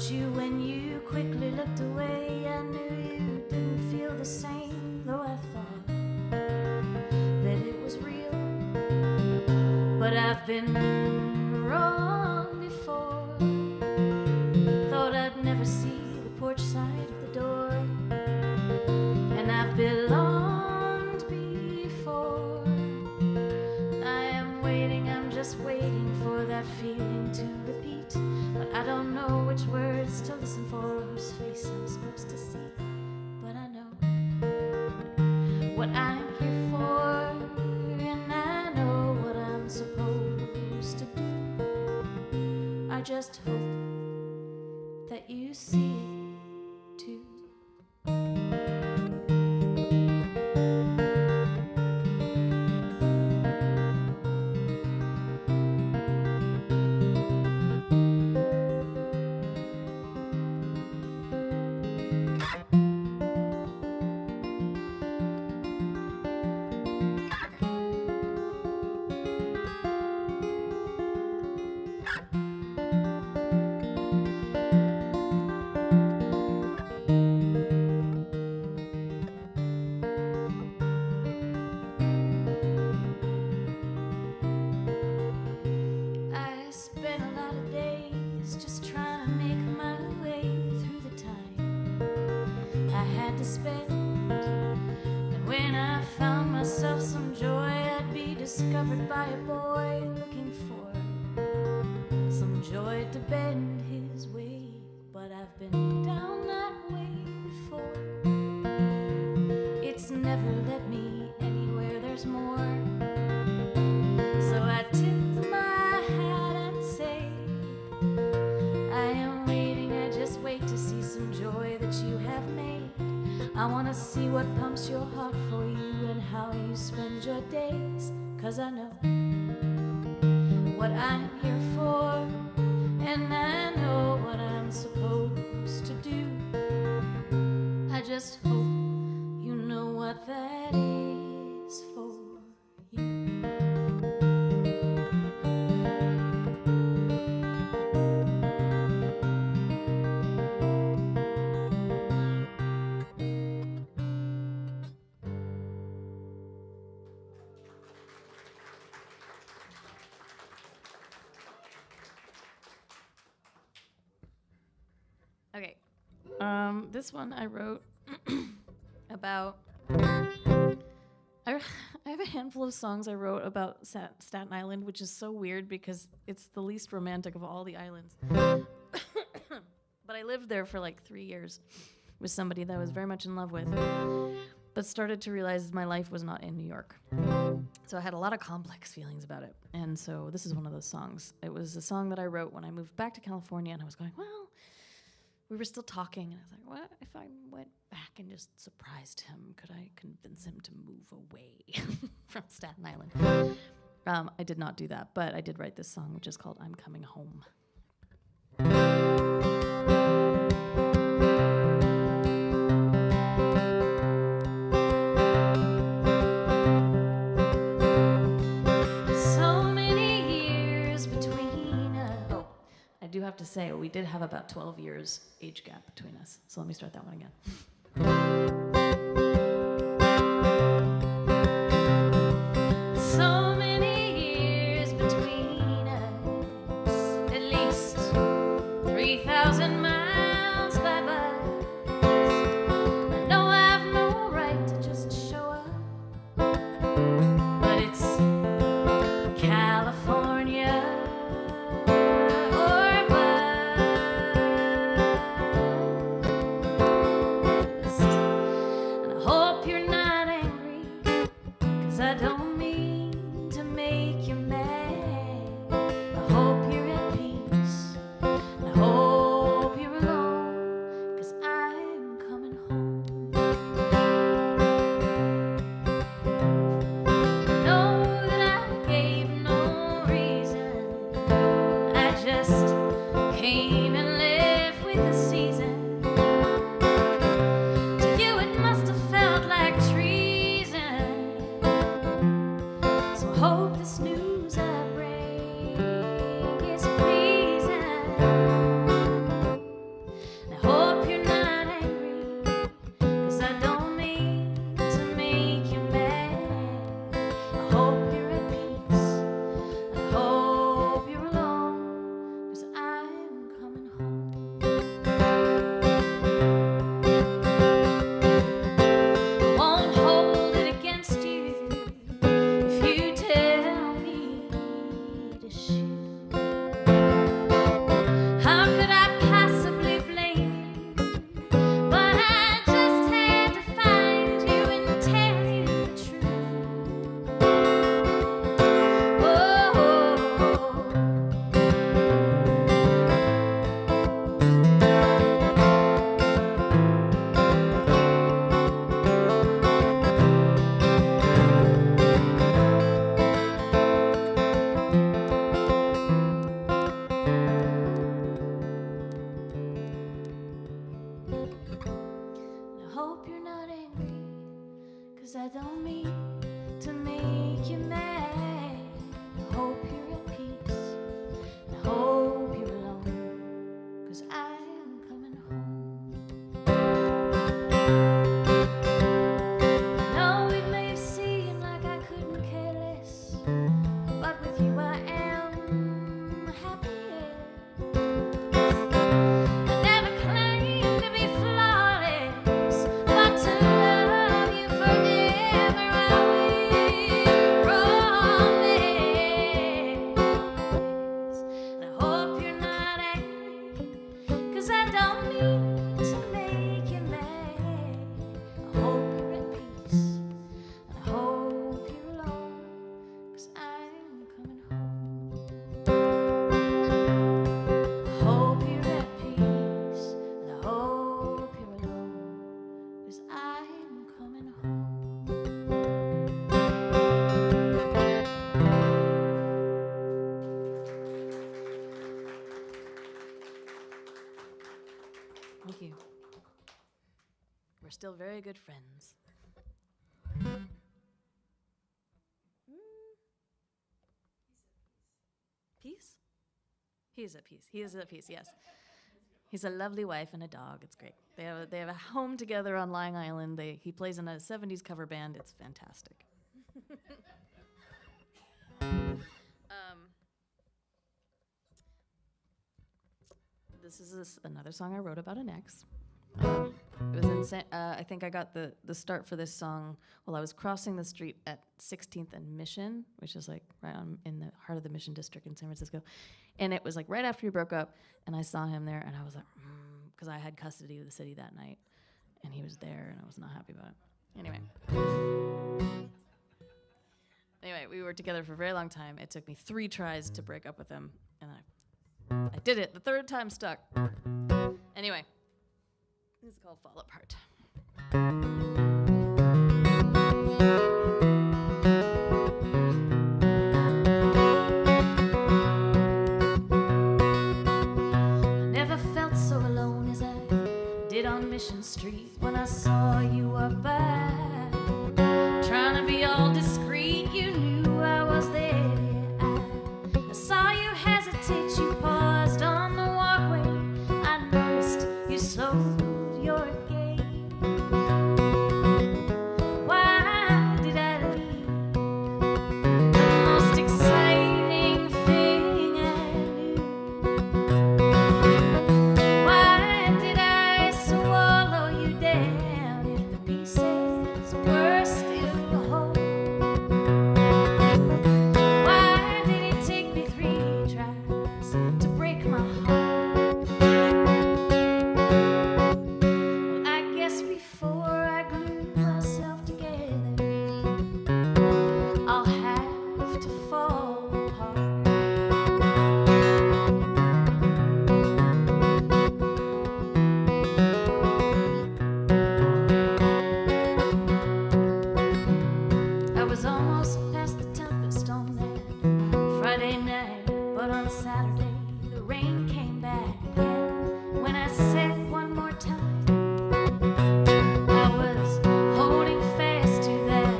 You when you quickly looked away. I knew you didn't feel the same, though I thought that it was real. But I've been wrong before. Thought I'd never see the porch side of the door. And I've belonged before. I am waiting, I'm just waiting for that feeling to repeat. But I don't know which words to listen for, whose face I'm supposed to see. But I know what I'm here for, and I know what I'm supposed to do. I just hope that you see it too. Discovered by a boy looking for some joy to bend his way. But I've been down that way before. It's never led me anywhere there's more. So I tip my hat and say, I am waiting, I just wait to see some joy that you have made. I want to see what pumps your heart for you and how you spend your days. 'Cause I know what I'm here for, and I know what I'm supposed to do. I just hope you know what that is for you. Okay, this one I wrote about. I have a handful of songs I wrote about Staten Island, which is so weird because it's the least romantic of all the islands. But I lived there for like 3 years with somebody that I was very much in love with, but started to realize my life was not in New York. So I had a lot of complex feelings about it. And so this is one of those songs. It was a song that I wrote when I moved back to California, and I was going, well, we were still talking, and I was like, what if I went back and just surprised him? Could I convince him to move away from Staten Island? I did not do that, but I did write this song, which is called I'm Coming Home. Oh, I do have to say, we did have about 12 years age gap between us. So let me start that one again. So many years between us, at least 3,000 miles by bus. I know I've no right to just show up, but it's California or bust. And I hope you're not angry, 'cause I don't mean to make you mad. I hope you're at peace. I hope you're alone, 'cause I'm coming home. Know that I gave no reason. I just came and lived with the season. To you it must have felt like treason. So hope this news I bring is pleasing. I hope you're not angry, 'cause I don't mean to make you mad. I hope you're at peace. I hope you're alone, 'cause I'm coming home. Won't hold it against you if you tell me to shoot. How could I possibly blame you? But I just had to find you and tell you the truth. Oh, I hope you're not angry, 'cause I don't mean to make you mad. I hope you're at peace. I hope you're alone, 'cause I'm coming home. No, it may have seemed like I couldn't care less, but with you I am happy. I never claimed to be flawless, but to love you forever I will promise. And I hope you're not angry, 'cause I don't mean to make you mad. I hope you're at peace. And I hope you're alone, 'cause I'm coming home. I hope you're at peace. And I hope you're alone, 'cause I'm coming home. Thank you. We're still very good friends. Peace? He is at peace. He is at peace, yes. He's a lovely wife and a dog. It's great. They have a home together on Long Island. He plays in a 70s cover band. It's fantastic. This is another song I wrote about an ex. It was insane. I think I got the start for this song while I was crossing the street at 16th and Mission, which is like right in the heart of the Mission District in San Francisco. And it was like right after we broke up, and I saw him there, and I was like, because I had custody of the city that night, and he was there, and I was not happy about it. Anyway, we were together for a very long time. It took me 3 tries to break up with him, and I did it. The 3rd time stuck. Anyway, this is called Fall Apart. I never felt so alone as I did on Mission Street when I saw you up by. Trying to be all discreet, you knew I was there. I saw you hesitate as you paused on the walkway, I noticed you slowed your gait. Why did I leave the most exciting thing I knew? Why did I swallow you down if the pieces were still whole? Why did it take me 3 tries to break my heart? Well, I guess before I glue myself together, I'll have to fall apart. I was almost past the tempest on that Friday night, but on Saturday the rain came back again. When I said one more time, I was holding fast to that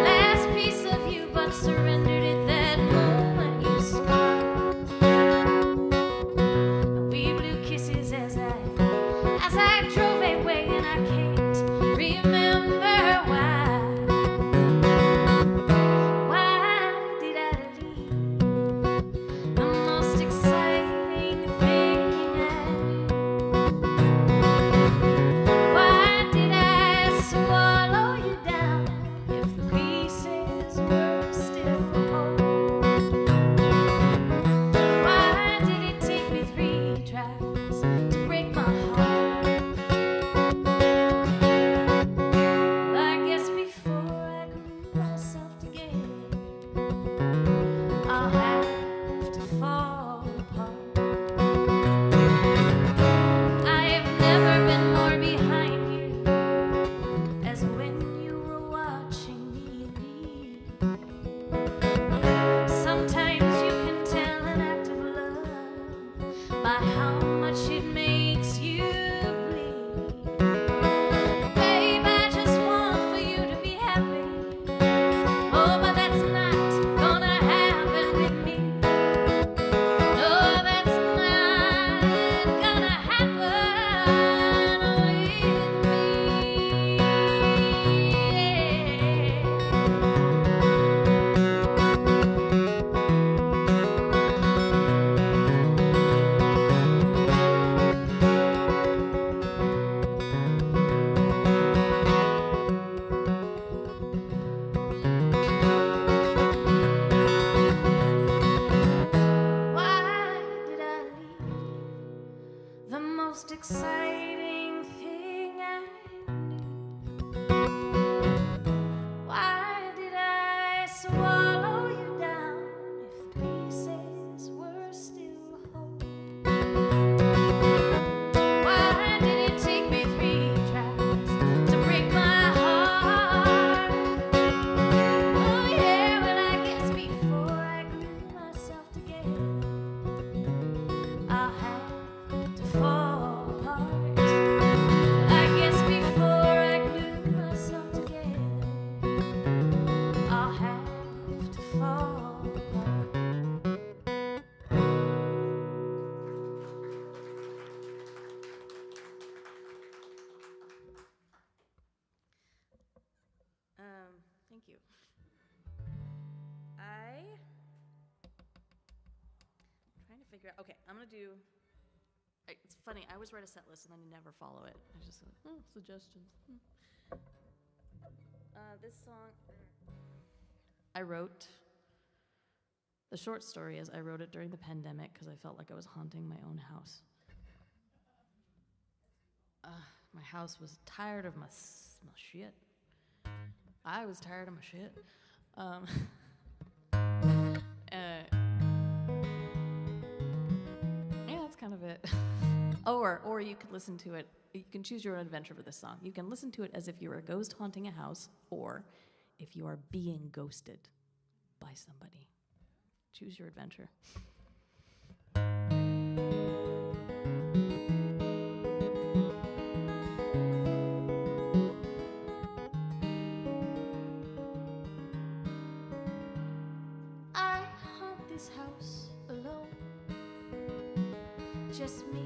last piece of you, but surrendered at that moment you smiled. And we blew kisses as I drove away, and I can't remember why. Why did I leave the most exciting thing I knew? Why did I swallow you down if the pieces were still whole? Why did it take me 3 tries to break my heart? Well, I guess before I glue myself together, I'll have to fall apart. I have never been more behind you as when you were watching me leave. Sometimes you can tell an act of love by how much it makes you bleed. Babe, I just want for you to be happy. Oh, but that's not gonna happen with me. No, that's not gonna happen with me. Why did I leave the most exciting thing I knew? Why did I swallow you down if the pieces were still whole? Why did it take me 3 tries to break my heart? Oh yeah, well I guess before I glue myself together, I'll have to fall apart. I guess before I glue myself together, I'll have to fall apart. Thank you. I'm trying to figure out. Okay, I'm gonna do. It's funny. I always write a set list and then never follow it. I just like, suggestions. This song I wrote. The short story is I wrote it during the pandemic because I felt like I was haunting my own house. My house was tired of my shit. I was tired of my shit. Yeah, that's kind of it. Or you could listen to it. You can choose your own adventure for this song. You can listen to it as if you were a ghost haunting a house, or if you are being ghosted by somebody. Choose your adventure. I haunt this house alone. just me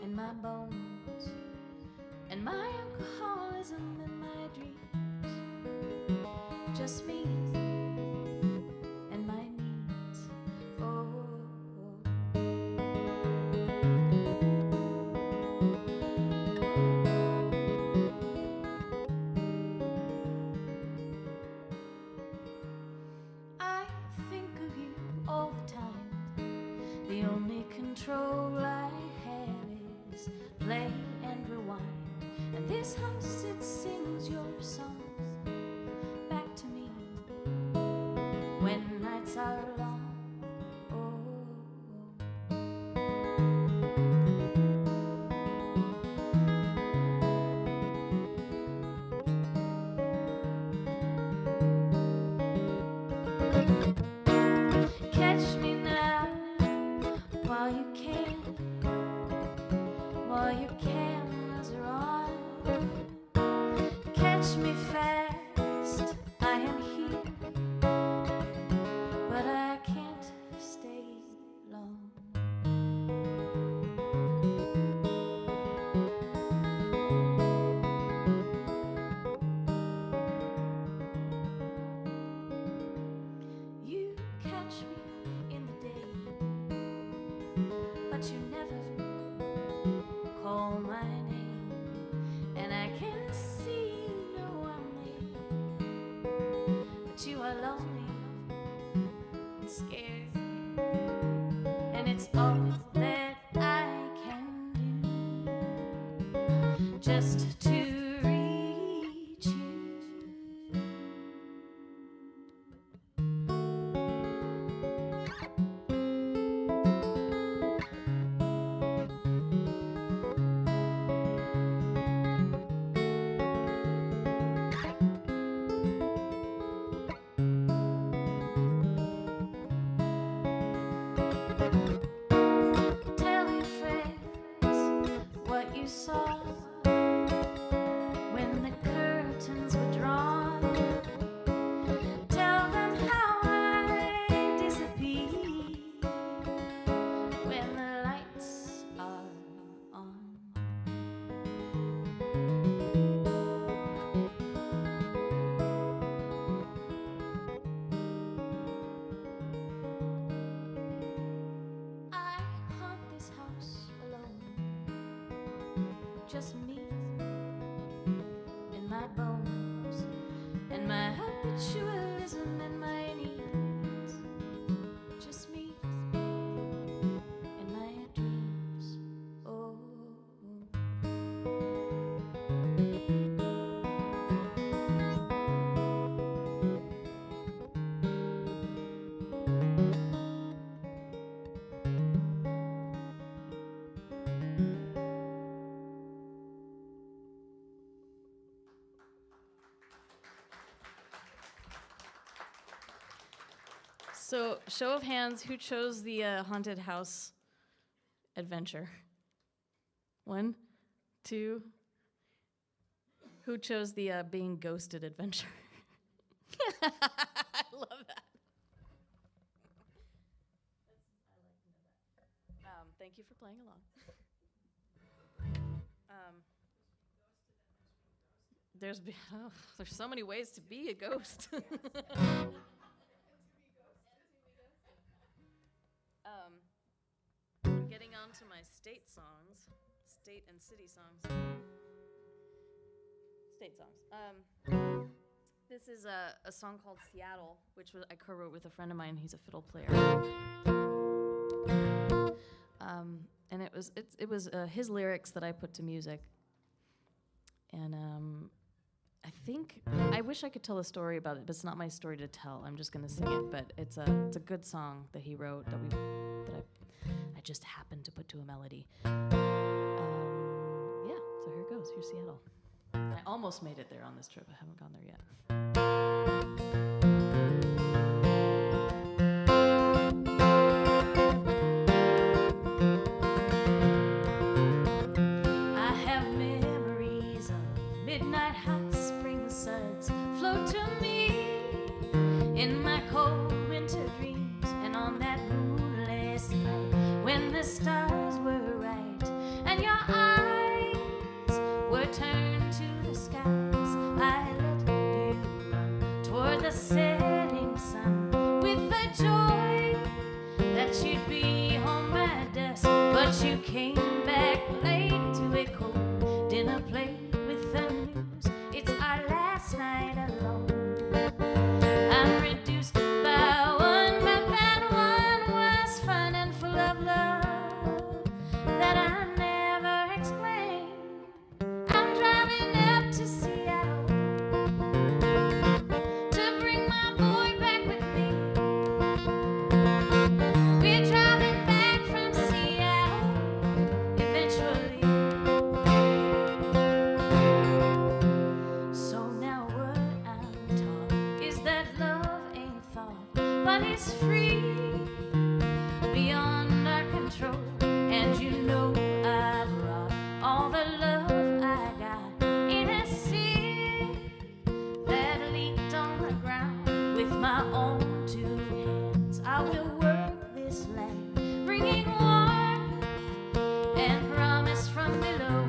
and my bones and my alcoholism and my dreams. Just me and my needs. Oh. I think of you all the time. The only control I have is play and rewind. And this house, it sings your song back to me when nights are long. Catch me now while you can, while your cameras are on. Catch me fast, I am here, but I can't stay long. You catch me in the day, but you never call my name, and I can see you know I'm there, but you are lonely and scared, and it's all that I can do just to reach you. Tell your friends what you saw when the curtains were drawn. Tell them how I disappear when the lights are on. I haunt this house alone, just me and my bones and my habitualism and my needs. Just me and my dreams. Oh. So, show of hands, who chose the haunted house adventure? 1, 2. Who chose the being ghosted adventure? I love that. Thank you for playing along. There's so many ways to be a ghost. I'm getting on to my state songs, state and city songs. State songs. This is a song called Seattle, which I co-wrote with a friend of mine. He's a fiddle player. And it was his lyrics that I put to music. And I wish I could tell a story about it, but it's not my story to tell. I'm just gonna sing it. But it's a good song that he wrote that I just happened to put to a melody. Yeah, so here it goes. Here's Seattle. I almost made it there on this trip. I haven't gone there yet. I have memories of midnight hot spring suds float to me in my cold winter dreams, and on that moonless night when the stars were right, and your eyes were turned to the skies. I let you run toward the setting sun with the joy that you'd be home at dusk, but you came back late to a cold dinner plate with the news. It's our last night alone. I'm reduced by one, but that one was fun and full of love that I never explained. I'm driving up to Seattle to bring my boy back with me. We're driving back from Seattle eventually. So now what I'm taught is that love ain't thought, but it's free beyond our control. And you know I brought all the love I got in a sieve that leaked on the ground. With my own two hands I will work this land, bringing warmth and promise from below.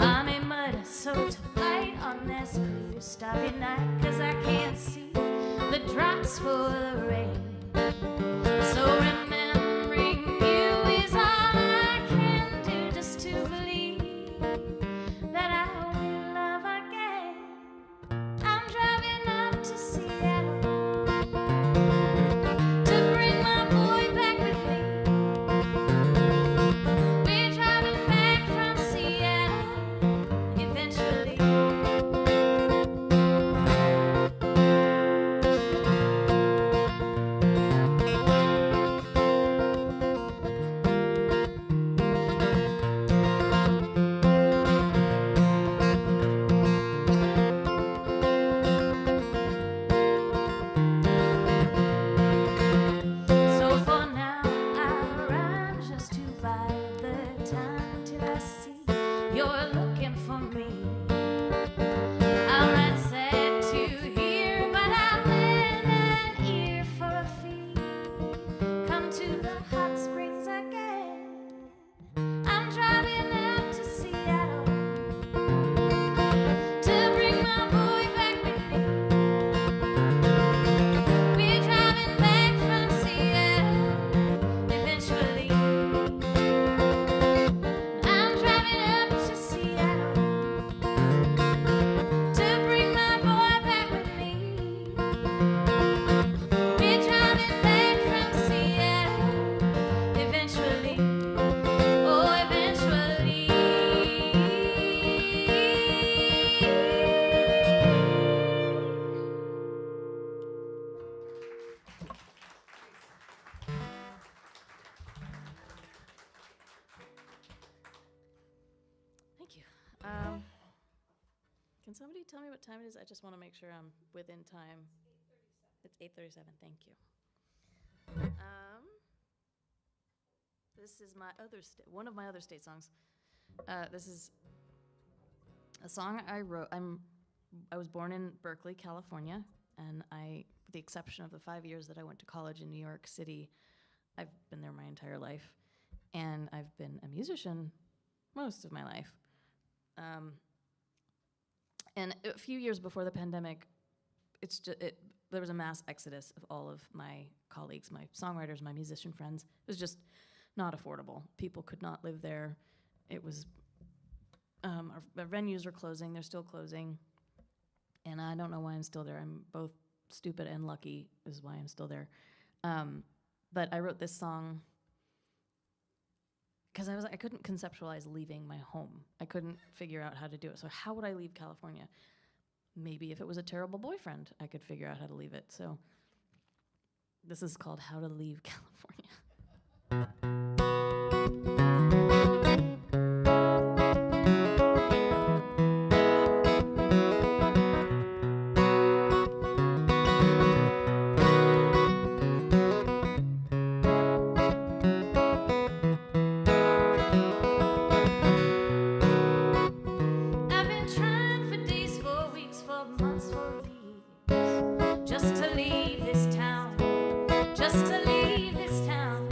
I'm a mud so tight on this clear starry night, 'cause I can't see the drops for the rain. So remembering you is all I can do, just to believe that I will love again. I'm driving up to Seattle to bring my boy back with me. We're driving back from Seattle eventually. So for now I rhyme just to bide the time till I see you're looking for me. I'm not sad to hear, but I'll lend an ear for a fee. Come to the hot springs again. I'm driving up to Seattle to bring my boy back with me. We're driving back from Seattle eventually. I'm driving up to Seattle to bring my boy back with me. We're driving back from Seattle eventually. Oh, eventually. Thank you. Can somebody tell me what time it is? I just want to make sure I'm within time. It's 8:37. Thank you. This is my other one of my other state songs. This is a song I wrote. I was born in Berkeley, California, and with the exception of the 5 years that I went to college in New York City, I've been there my entire life, and I've been a musician most of my life. And a few years before the pandemic, there was a mass exodus of all of my colleagues, my songwriters, my musician friends. It was just not affordable. People could not live there. It was, our venues were closing, they're still closing. And I don't know why I'm still there. I'm both stupid and lucky is why I'm still there. But I wrote this song because I couldn't conceptualize leaving my home. I couldn't figure out how to do it. So how would I leave California? Maybe if it was a terrible boyfriend, I could figure out how to leave it. So this is called How to Leave California. Just to leave this town,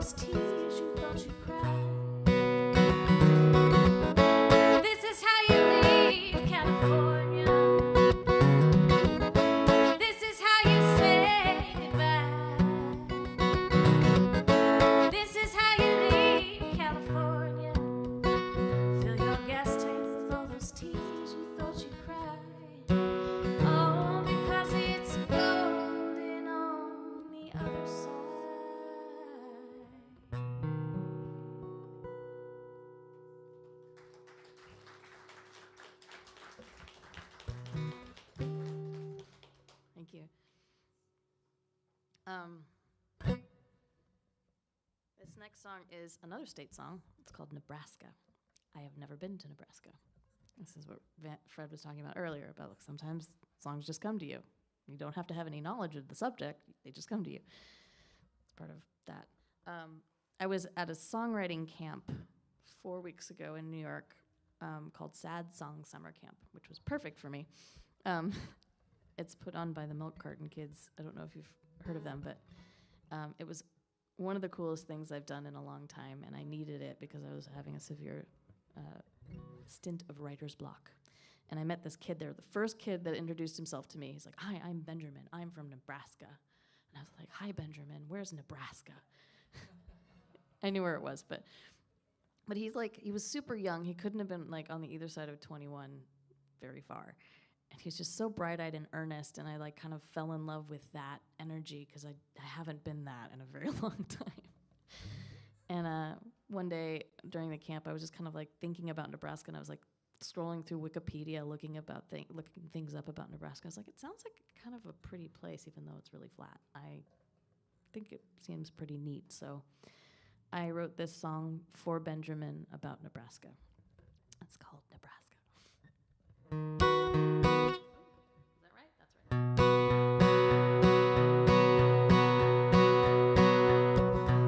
those tears you thought you'd cry. This is how you leave California. This is how you say goodbye. This is how you leave California. Fill your gas tank with all those tears you thought you'd cry. Oh, because it's golden on the other side. Thank you. This next song is another state song. It's called Nebraska. I have never been to Nebraska. This is what Fred was talking about earlier, about like sometimes songs just come to you. You don't have to have any knowledge of the subject. They just come to you. It's part of that. I was at a songwriting camp 4 weeks ago in New York called Sad Song Summer Camp, which was perfect for me. It's put on by the Milk Carton Kids. I don't know if you've heard of them, but it was one of the coolest things I've done in a long time, and I needed it because I was having a severe stint of writer's block. And I met this kid there, the first kid that introduced himself to me. He's like, "Hi, I'm Benjamin. I'm from Nebraska." And I was like, "Hi, Benjamin. Where's Nebraska?" I knew where it was, but he's like, he was super young. He couldn't have been like on the either side of 21 very far. And he's just so bright-eyed and earnest, and I like kind of fell in love with that energy because I haven't been that in a very long time. And one day during the camp, I was just kind of like thinking about Nebraska, and I was like scrolling through Wikipedia, looking things up about Nebraska. I was like, it sounds like kind of a pretty place, even though it's really flat. I think it seems pretty neat. So I wrote this song for Benjamin about Nebraska. It's called Nebraska. Is that right? That's right.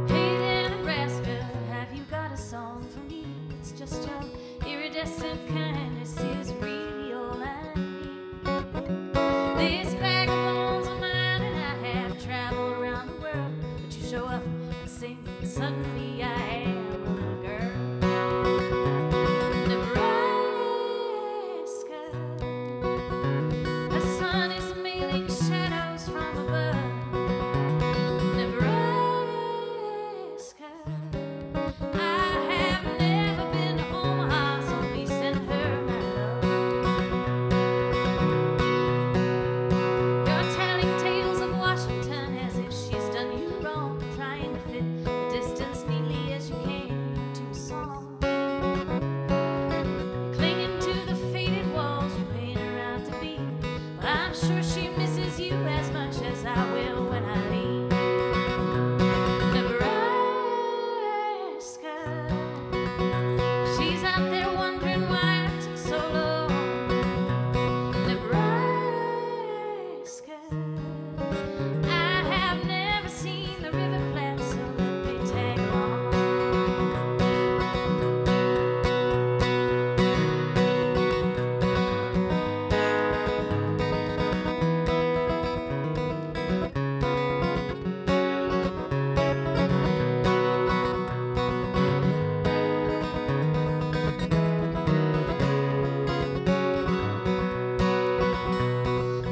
Hey there, Nebraska, have you got a song for me? It's just your iridescent kindness is really all I need. This bag of bones of mine, and I have traveled around the world, but you show up and sing, and suddenly I am a little girl. Nebraska, the sun is mailing shadows from above. Nebraska, I have never been to Omaha, so please send her my love. You're telling tales of Washington as if she's done you wrong, trying to fit the distance neatly as you can into a song. You're clinging to the faded walls you paint her out to be, but I'm sure she misses you as much as I will when I leave. Nebraska, she's out there wondering why it took so long. Nebraska, I have never seen the river Platte, so let me tag along.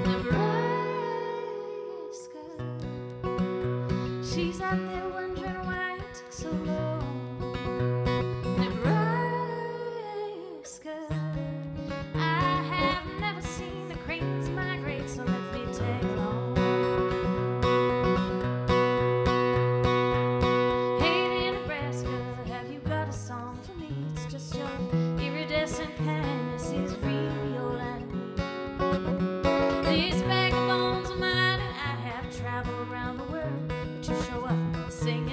Nebraska, she's out there wondering why it took so long. Nebraska, I have never seen the cranes migrate, so let me tag along. Hey there, Nebraska, have you got a song for me? It's just your iridescent kindness is really all I need. This bag of bones of mine, and I have traveled around the world, but you show up and sing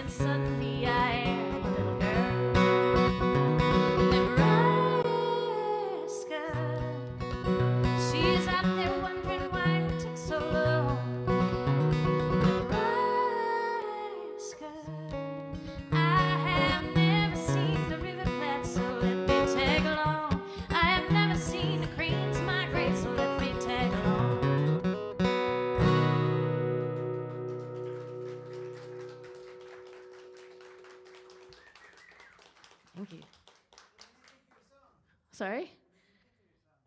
Thank you. Sorry?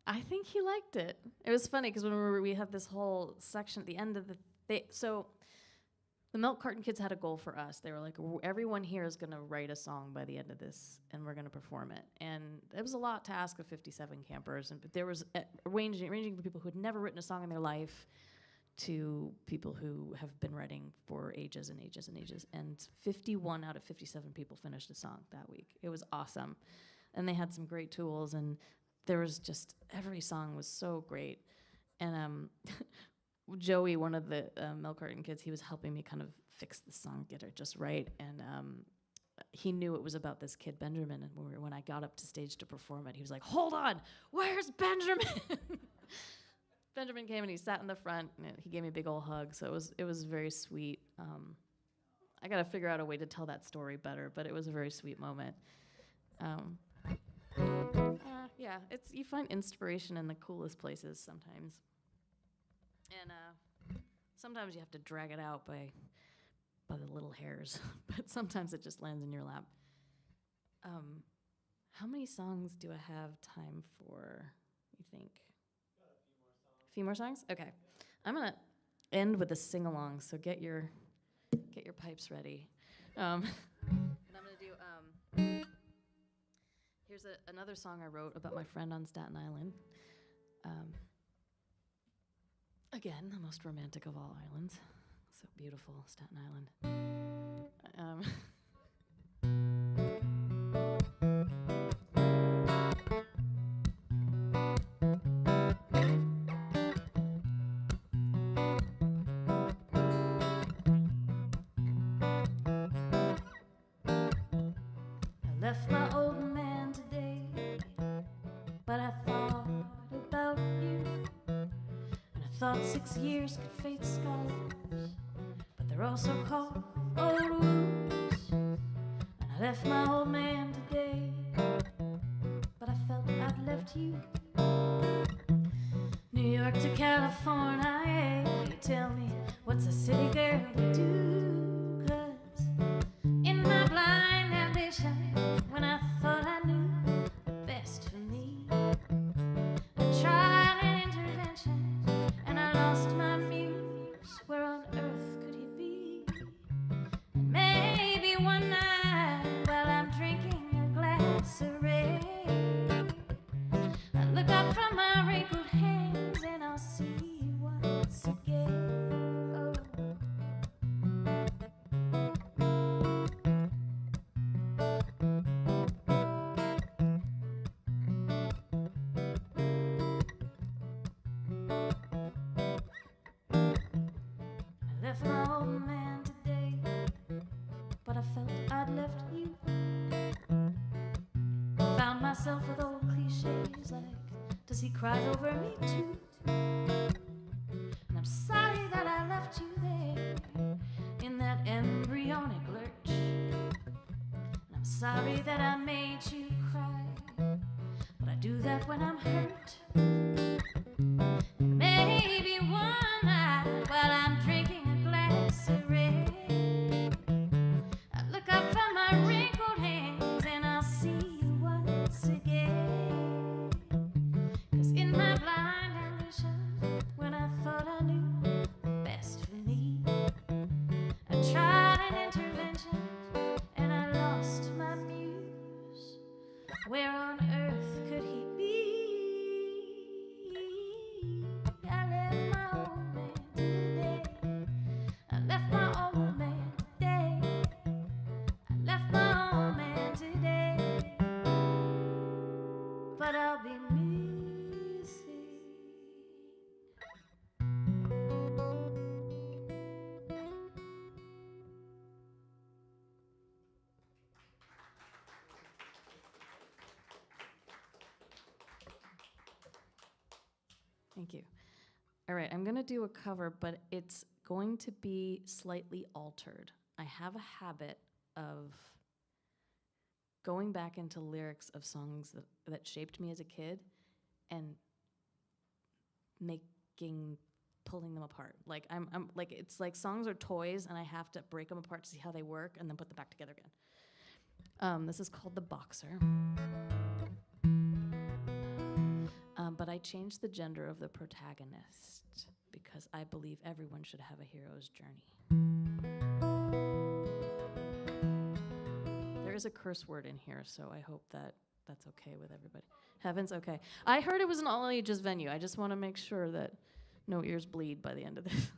I think he liked it. It was funny because when we had this whole section at the end of so the Milk Carton Kids had a goal for us. They were like, everyone here is going to write a song by the end of this, and we're going to perform it. And it was a lot to ask of 57 campers, but there was ranging from people who had never written a song in their life to people who have been writing for ages and ages and ages. And 51 out of 57 people finished a song that week. It was awesome. And they had some great tools, and there was just, every song was so great. And Joey, one of the Milk Carton Kids, he was helping me kind of fix the song, get it just right. And he knew it was about this kid, Benjamin. And when I got up to stage to perform it, he was like, "Hold on, where's Benjamin?" Benjamin came and he sat in the front, and he gave me a big old hug. So it was very sweet. I got to figure out a way to tell that story better, but it was a very sweet moment. Yeah, you find inspiration in the coolest places sometimes. And sometimes you have to drag it out by the little hairs, but sometimes it just lands in your lap. How many songs do I have time for, you think? A few more songs? Okay. I'm going to end with a sing-along, so get your pipes ready. And I'm going to do... Here's another song I wrote about my friend on Staten Island. Again, the most romantic of all islands. So beautiful, Staten Island. I left my old man today, but I thought about you. And I thought 6 years could fade scars, but they're also called old wounds. And I left my old man today, but I felt I'd left you. New York to California, yeah. You tell me, what's a city girl to do? 'Cause in my blind ambition, when I thought I knew the best for me, I tried an intervention and I lost my muse. Where on earth could he be? And maybe one night while I'm drinking a glass of red, I look up from my wrinkled hands and I'll see you once again. Oh. I left my old man today, but I felt I'd left you. Found myself with old cliches like, does he cry over me too? And I'm sorry that I left you there in that embryonic lurch. And I'm sorry that I made you cry, but I do that when I'm hurt. And maybe one night while I'm drinking a glass of red, I look up from my wrinkled hands and I'll see you once again. 'Cause in my blind ambition, when I thought I knew the best for me, I tried an intervention and I lost my muse. Where on earth could he be? I left my old man today. I left my old man today. I left my old man today. But I'll be missing. Thank you. All right, I'm going to do a cover, but it's going to be slightly altered. I have a habit of going back into lyrics of songs that shaped me as a kid and pulling them apart. Like I'm like, it's like songs are toys and I have to break them apart to see how they work and then put them back together again. This is called The Boxer. But I changed the gender of the protagonist because I believe everyone should have a hero's journey. There is a curse word in here, so I hope that that's okay with everybody. Heaven's okay. I heard it was an all-ages venue. I just want to make sure that no ears bleed by the end of this.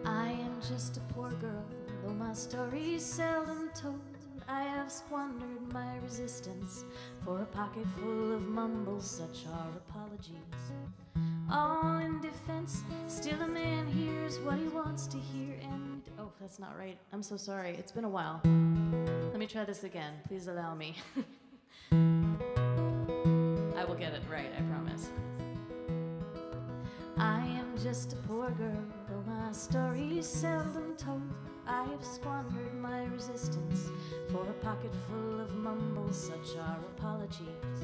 I am just a poor girl, though my story's seldom told. I have squandered my resistance for a pocket full of mumbles, such are apologies. All in defense, still a man hears what he wants to hear and... Oh, that's not right. I'm so sorry. It's been a while. Let me try this again. Please allow me. I will get it right, I promise. I am just a poor girl, though my story's seldom told. I have squandered my resistance for a pocket full of mumbles, such are apologies.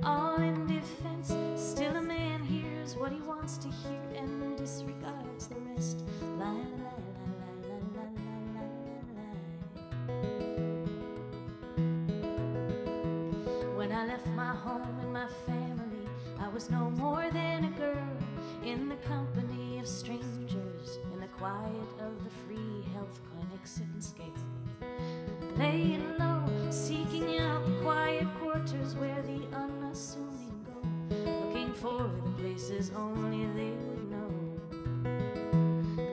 All in defense, still a man hears what he wants to hear and disregards the rest. La la la la la la la la la. When I left my home and my family, I was no more than a girl in the company of strangers, in the quiet of the free health clinic, sitting scared, laying low, seeking out the quiet quarters where the unassuming go, looking for the places only they would know.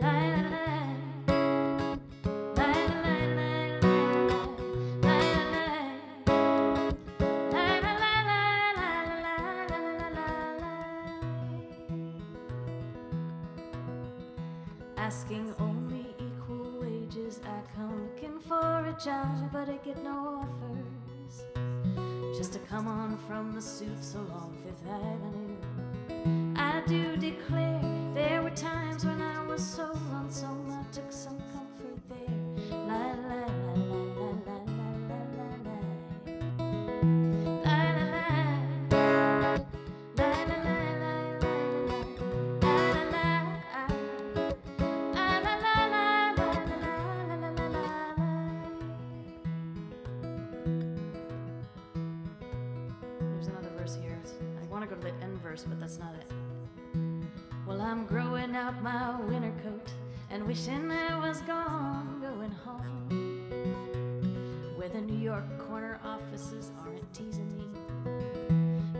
La la la, la la la la la la. Asking only equal wages, I come looking for a job, but I get no offers. Just to come on from the suits along Fifth Avenue. I do declare there were times when I was so lonesome I took some comfort there. La la la la la la la la la la. La la la. La la la la la la. There's another verse here. I want to go to the end verse, but that's not it. Well, I'm growing out my winter coat and wishing I was gone, going home, where the New York corner offices aren't teasing me,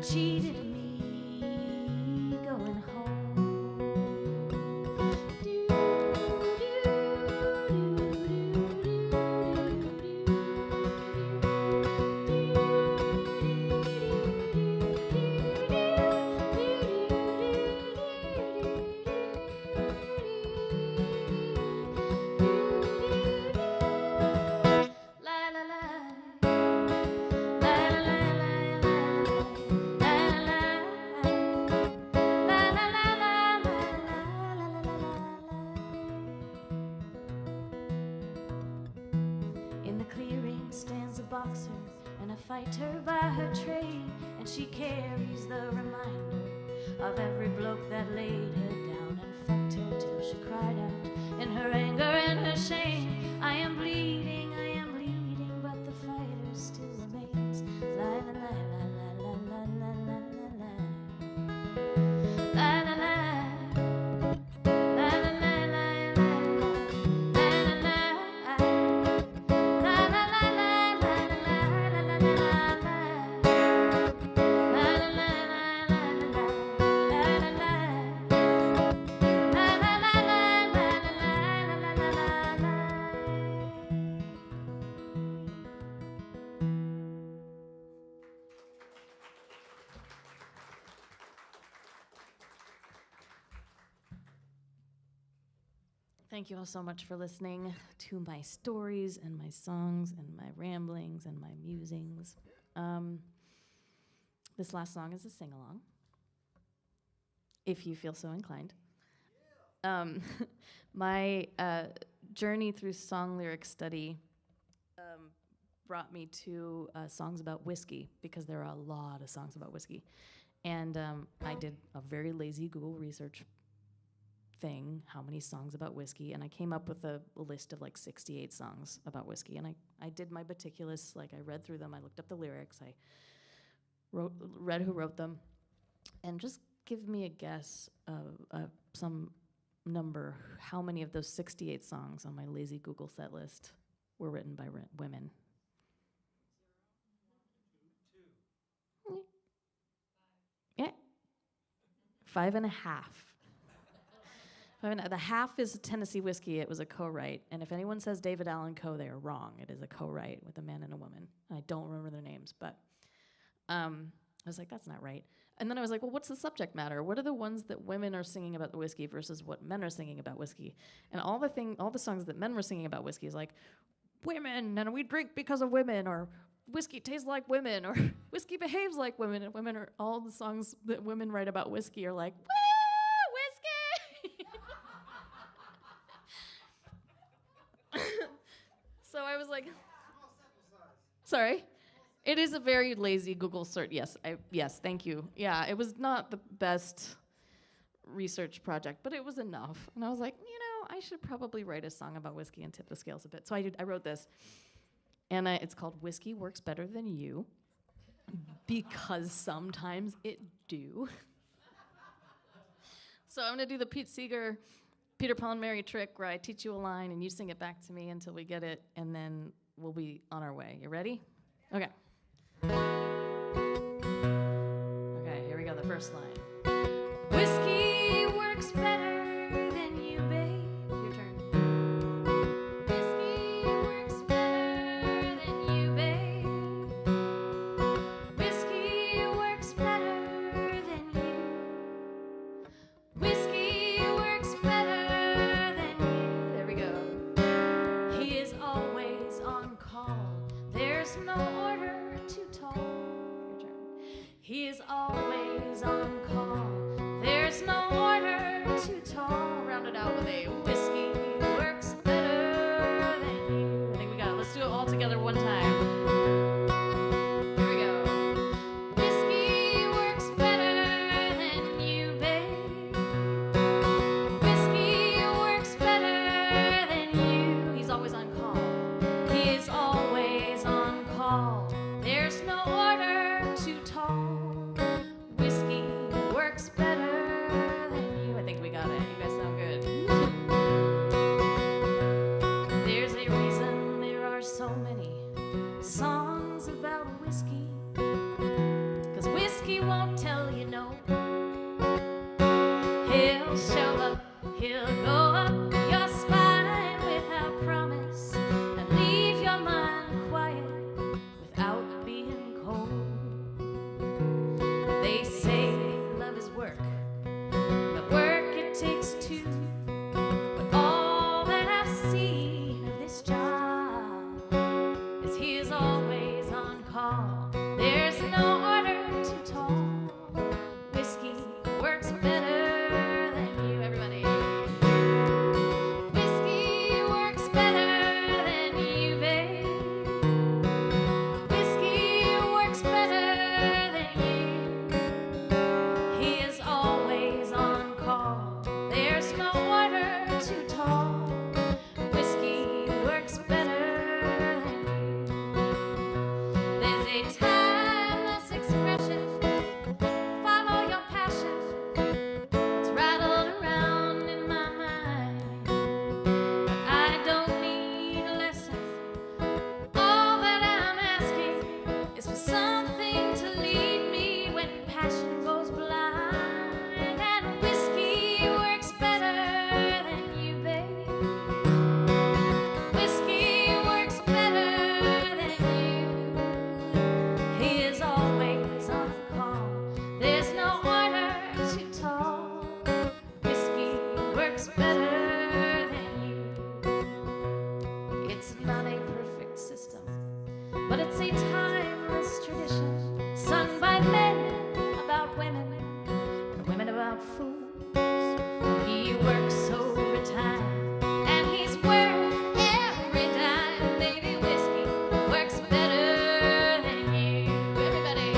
cheated me, going home. In the clearing stands a boxer and a fighter by her trade, and she carries the reminder of every bloke that laid her down and fucked her till she cried out in her anger and her shame. I am bleeding, but the fighter still remains. La la la la la la la la la la. La la la. La la la la la la la Thank you all so much for listening to my stories and my songs and my ramblings and my musings. This last song is a sing-along, if you feel so inclined. My journey through song lyric study brought me to songs about whiskey, because there are a lot of songs about whiskey. And I did a very lazy Google research thing, how many songs about whiskey, and I came up with a list of like 68 songs about whiskey, and I did my meticulous, like I read through them, I looked up the lyrics, I read who wrote them, and just give me a guess of some number, how many of those 68 songs on my lazy Google set list were written by women. 2. Yeah. 5.5. The half is Tennessee Whiskey. It was a co-write. And if anyone says David Allan Coe, they are wrong. It is a co-write with a man and a woman. I don't remember their names, but I was like, that's not right. And then I was like, well, what's the subject matter? What are the ones that women are singing about the whiskey versus what men are singing about whiskey? And all the songs that men were singing about whiskey is like, women, and we drink because of women, or whiskey tastes like women, or whiskey behaves like women. And women are, all the songs that women write about whiskey are like, woo, whiskey! So I was like, sorry? It is a very lazy Google search. Yes, thank you. Yeah, it was not the best research project, but it was enough. And I was like, I should probably write a song about whiskey and tip the scales a bit. So I wrote this. And it's called Whiskey Works Better Than You, because sometimes it do. So I'm going to do the Pete Seeger, Peter, Paul, and Mary trick, where I teach you a line and you sing it back to me until we get it, and then we'll be on our way. You ready? Okay. Okay, here we go, the first line. Whiskey works better than you, babe. Your turn. Whiskey works better than you, babe. Whiskey works better than you. Whiskey works better than you. There we go. He is always on call. There's no order too tall. Your turn. He is always on call. There's no order too tall. Round it out with a whiskey works better than you. I think we got it. Let's do it all together one time. Here we go. Whiskey works better than you, babe. Whiskey works better than you. He's always on call. He is always on call. There's no order too tall. Whiskey works better than you. I think we got it. You guys sound good. There's a reason there are so many songs about whiskey. 'Cause whiskey won't tell you no. He'll show up, he'll go up your spine without promise, and leave your mind quiet without being cold. They say love is work, but work it takes two. But all that I've seen of this job is he is always on call. There's no order too tall. Whiskey works better than you. Everybody. Whiskey works better than you, babe. Whiskey works better than you. He is always on call. There's no order too tall. Whiskey works better than you. There's a timeless expression. Follow your passion. It's rattled around in my mind. But I don't need a lesson. All that I'm asking is for something to lead me when passion goes blind. And whiskey works better than you, babe. Whiskey works better than you. He is always on call. There's no order too tall. Whiskey works better than you. It's not a perfect system, but it's a timeless tradition, sung by men about women and women about fools. He works overtime, and he's worth every dime. Baby, whiskey works better than you. Everybody.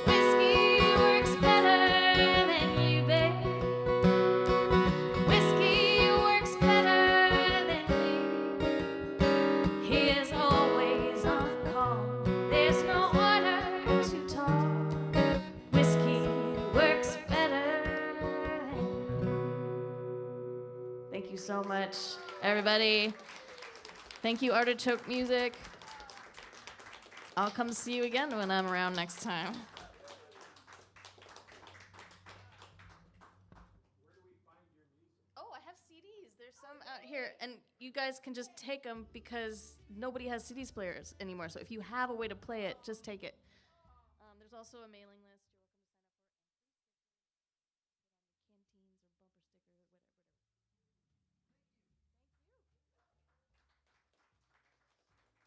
Whiskey works better than you, babe. Thank you so much, everybody. Thank you, Artichoke Music. I'll come see you again when I'm around next time. Oh, I have CDs. There's some out here, and you guys can just take them because nobody has CDs players anymore. So if you have a way to play it, just take it. There's also a mailing list.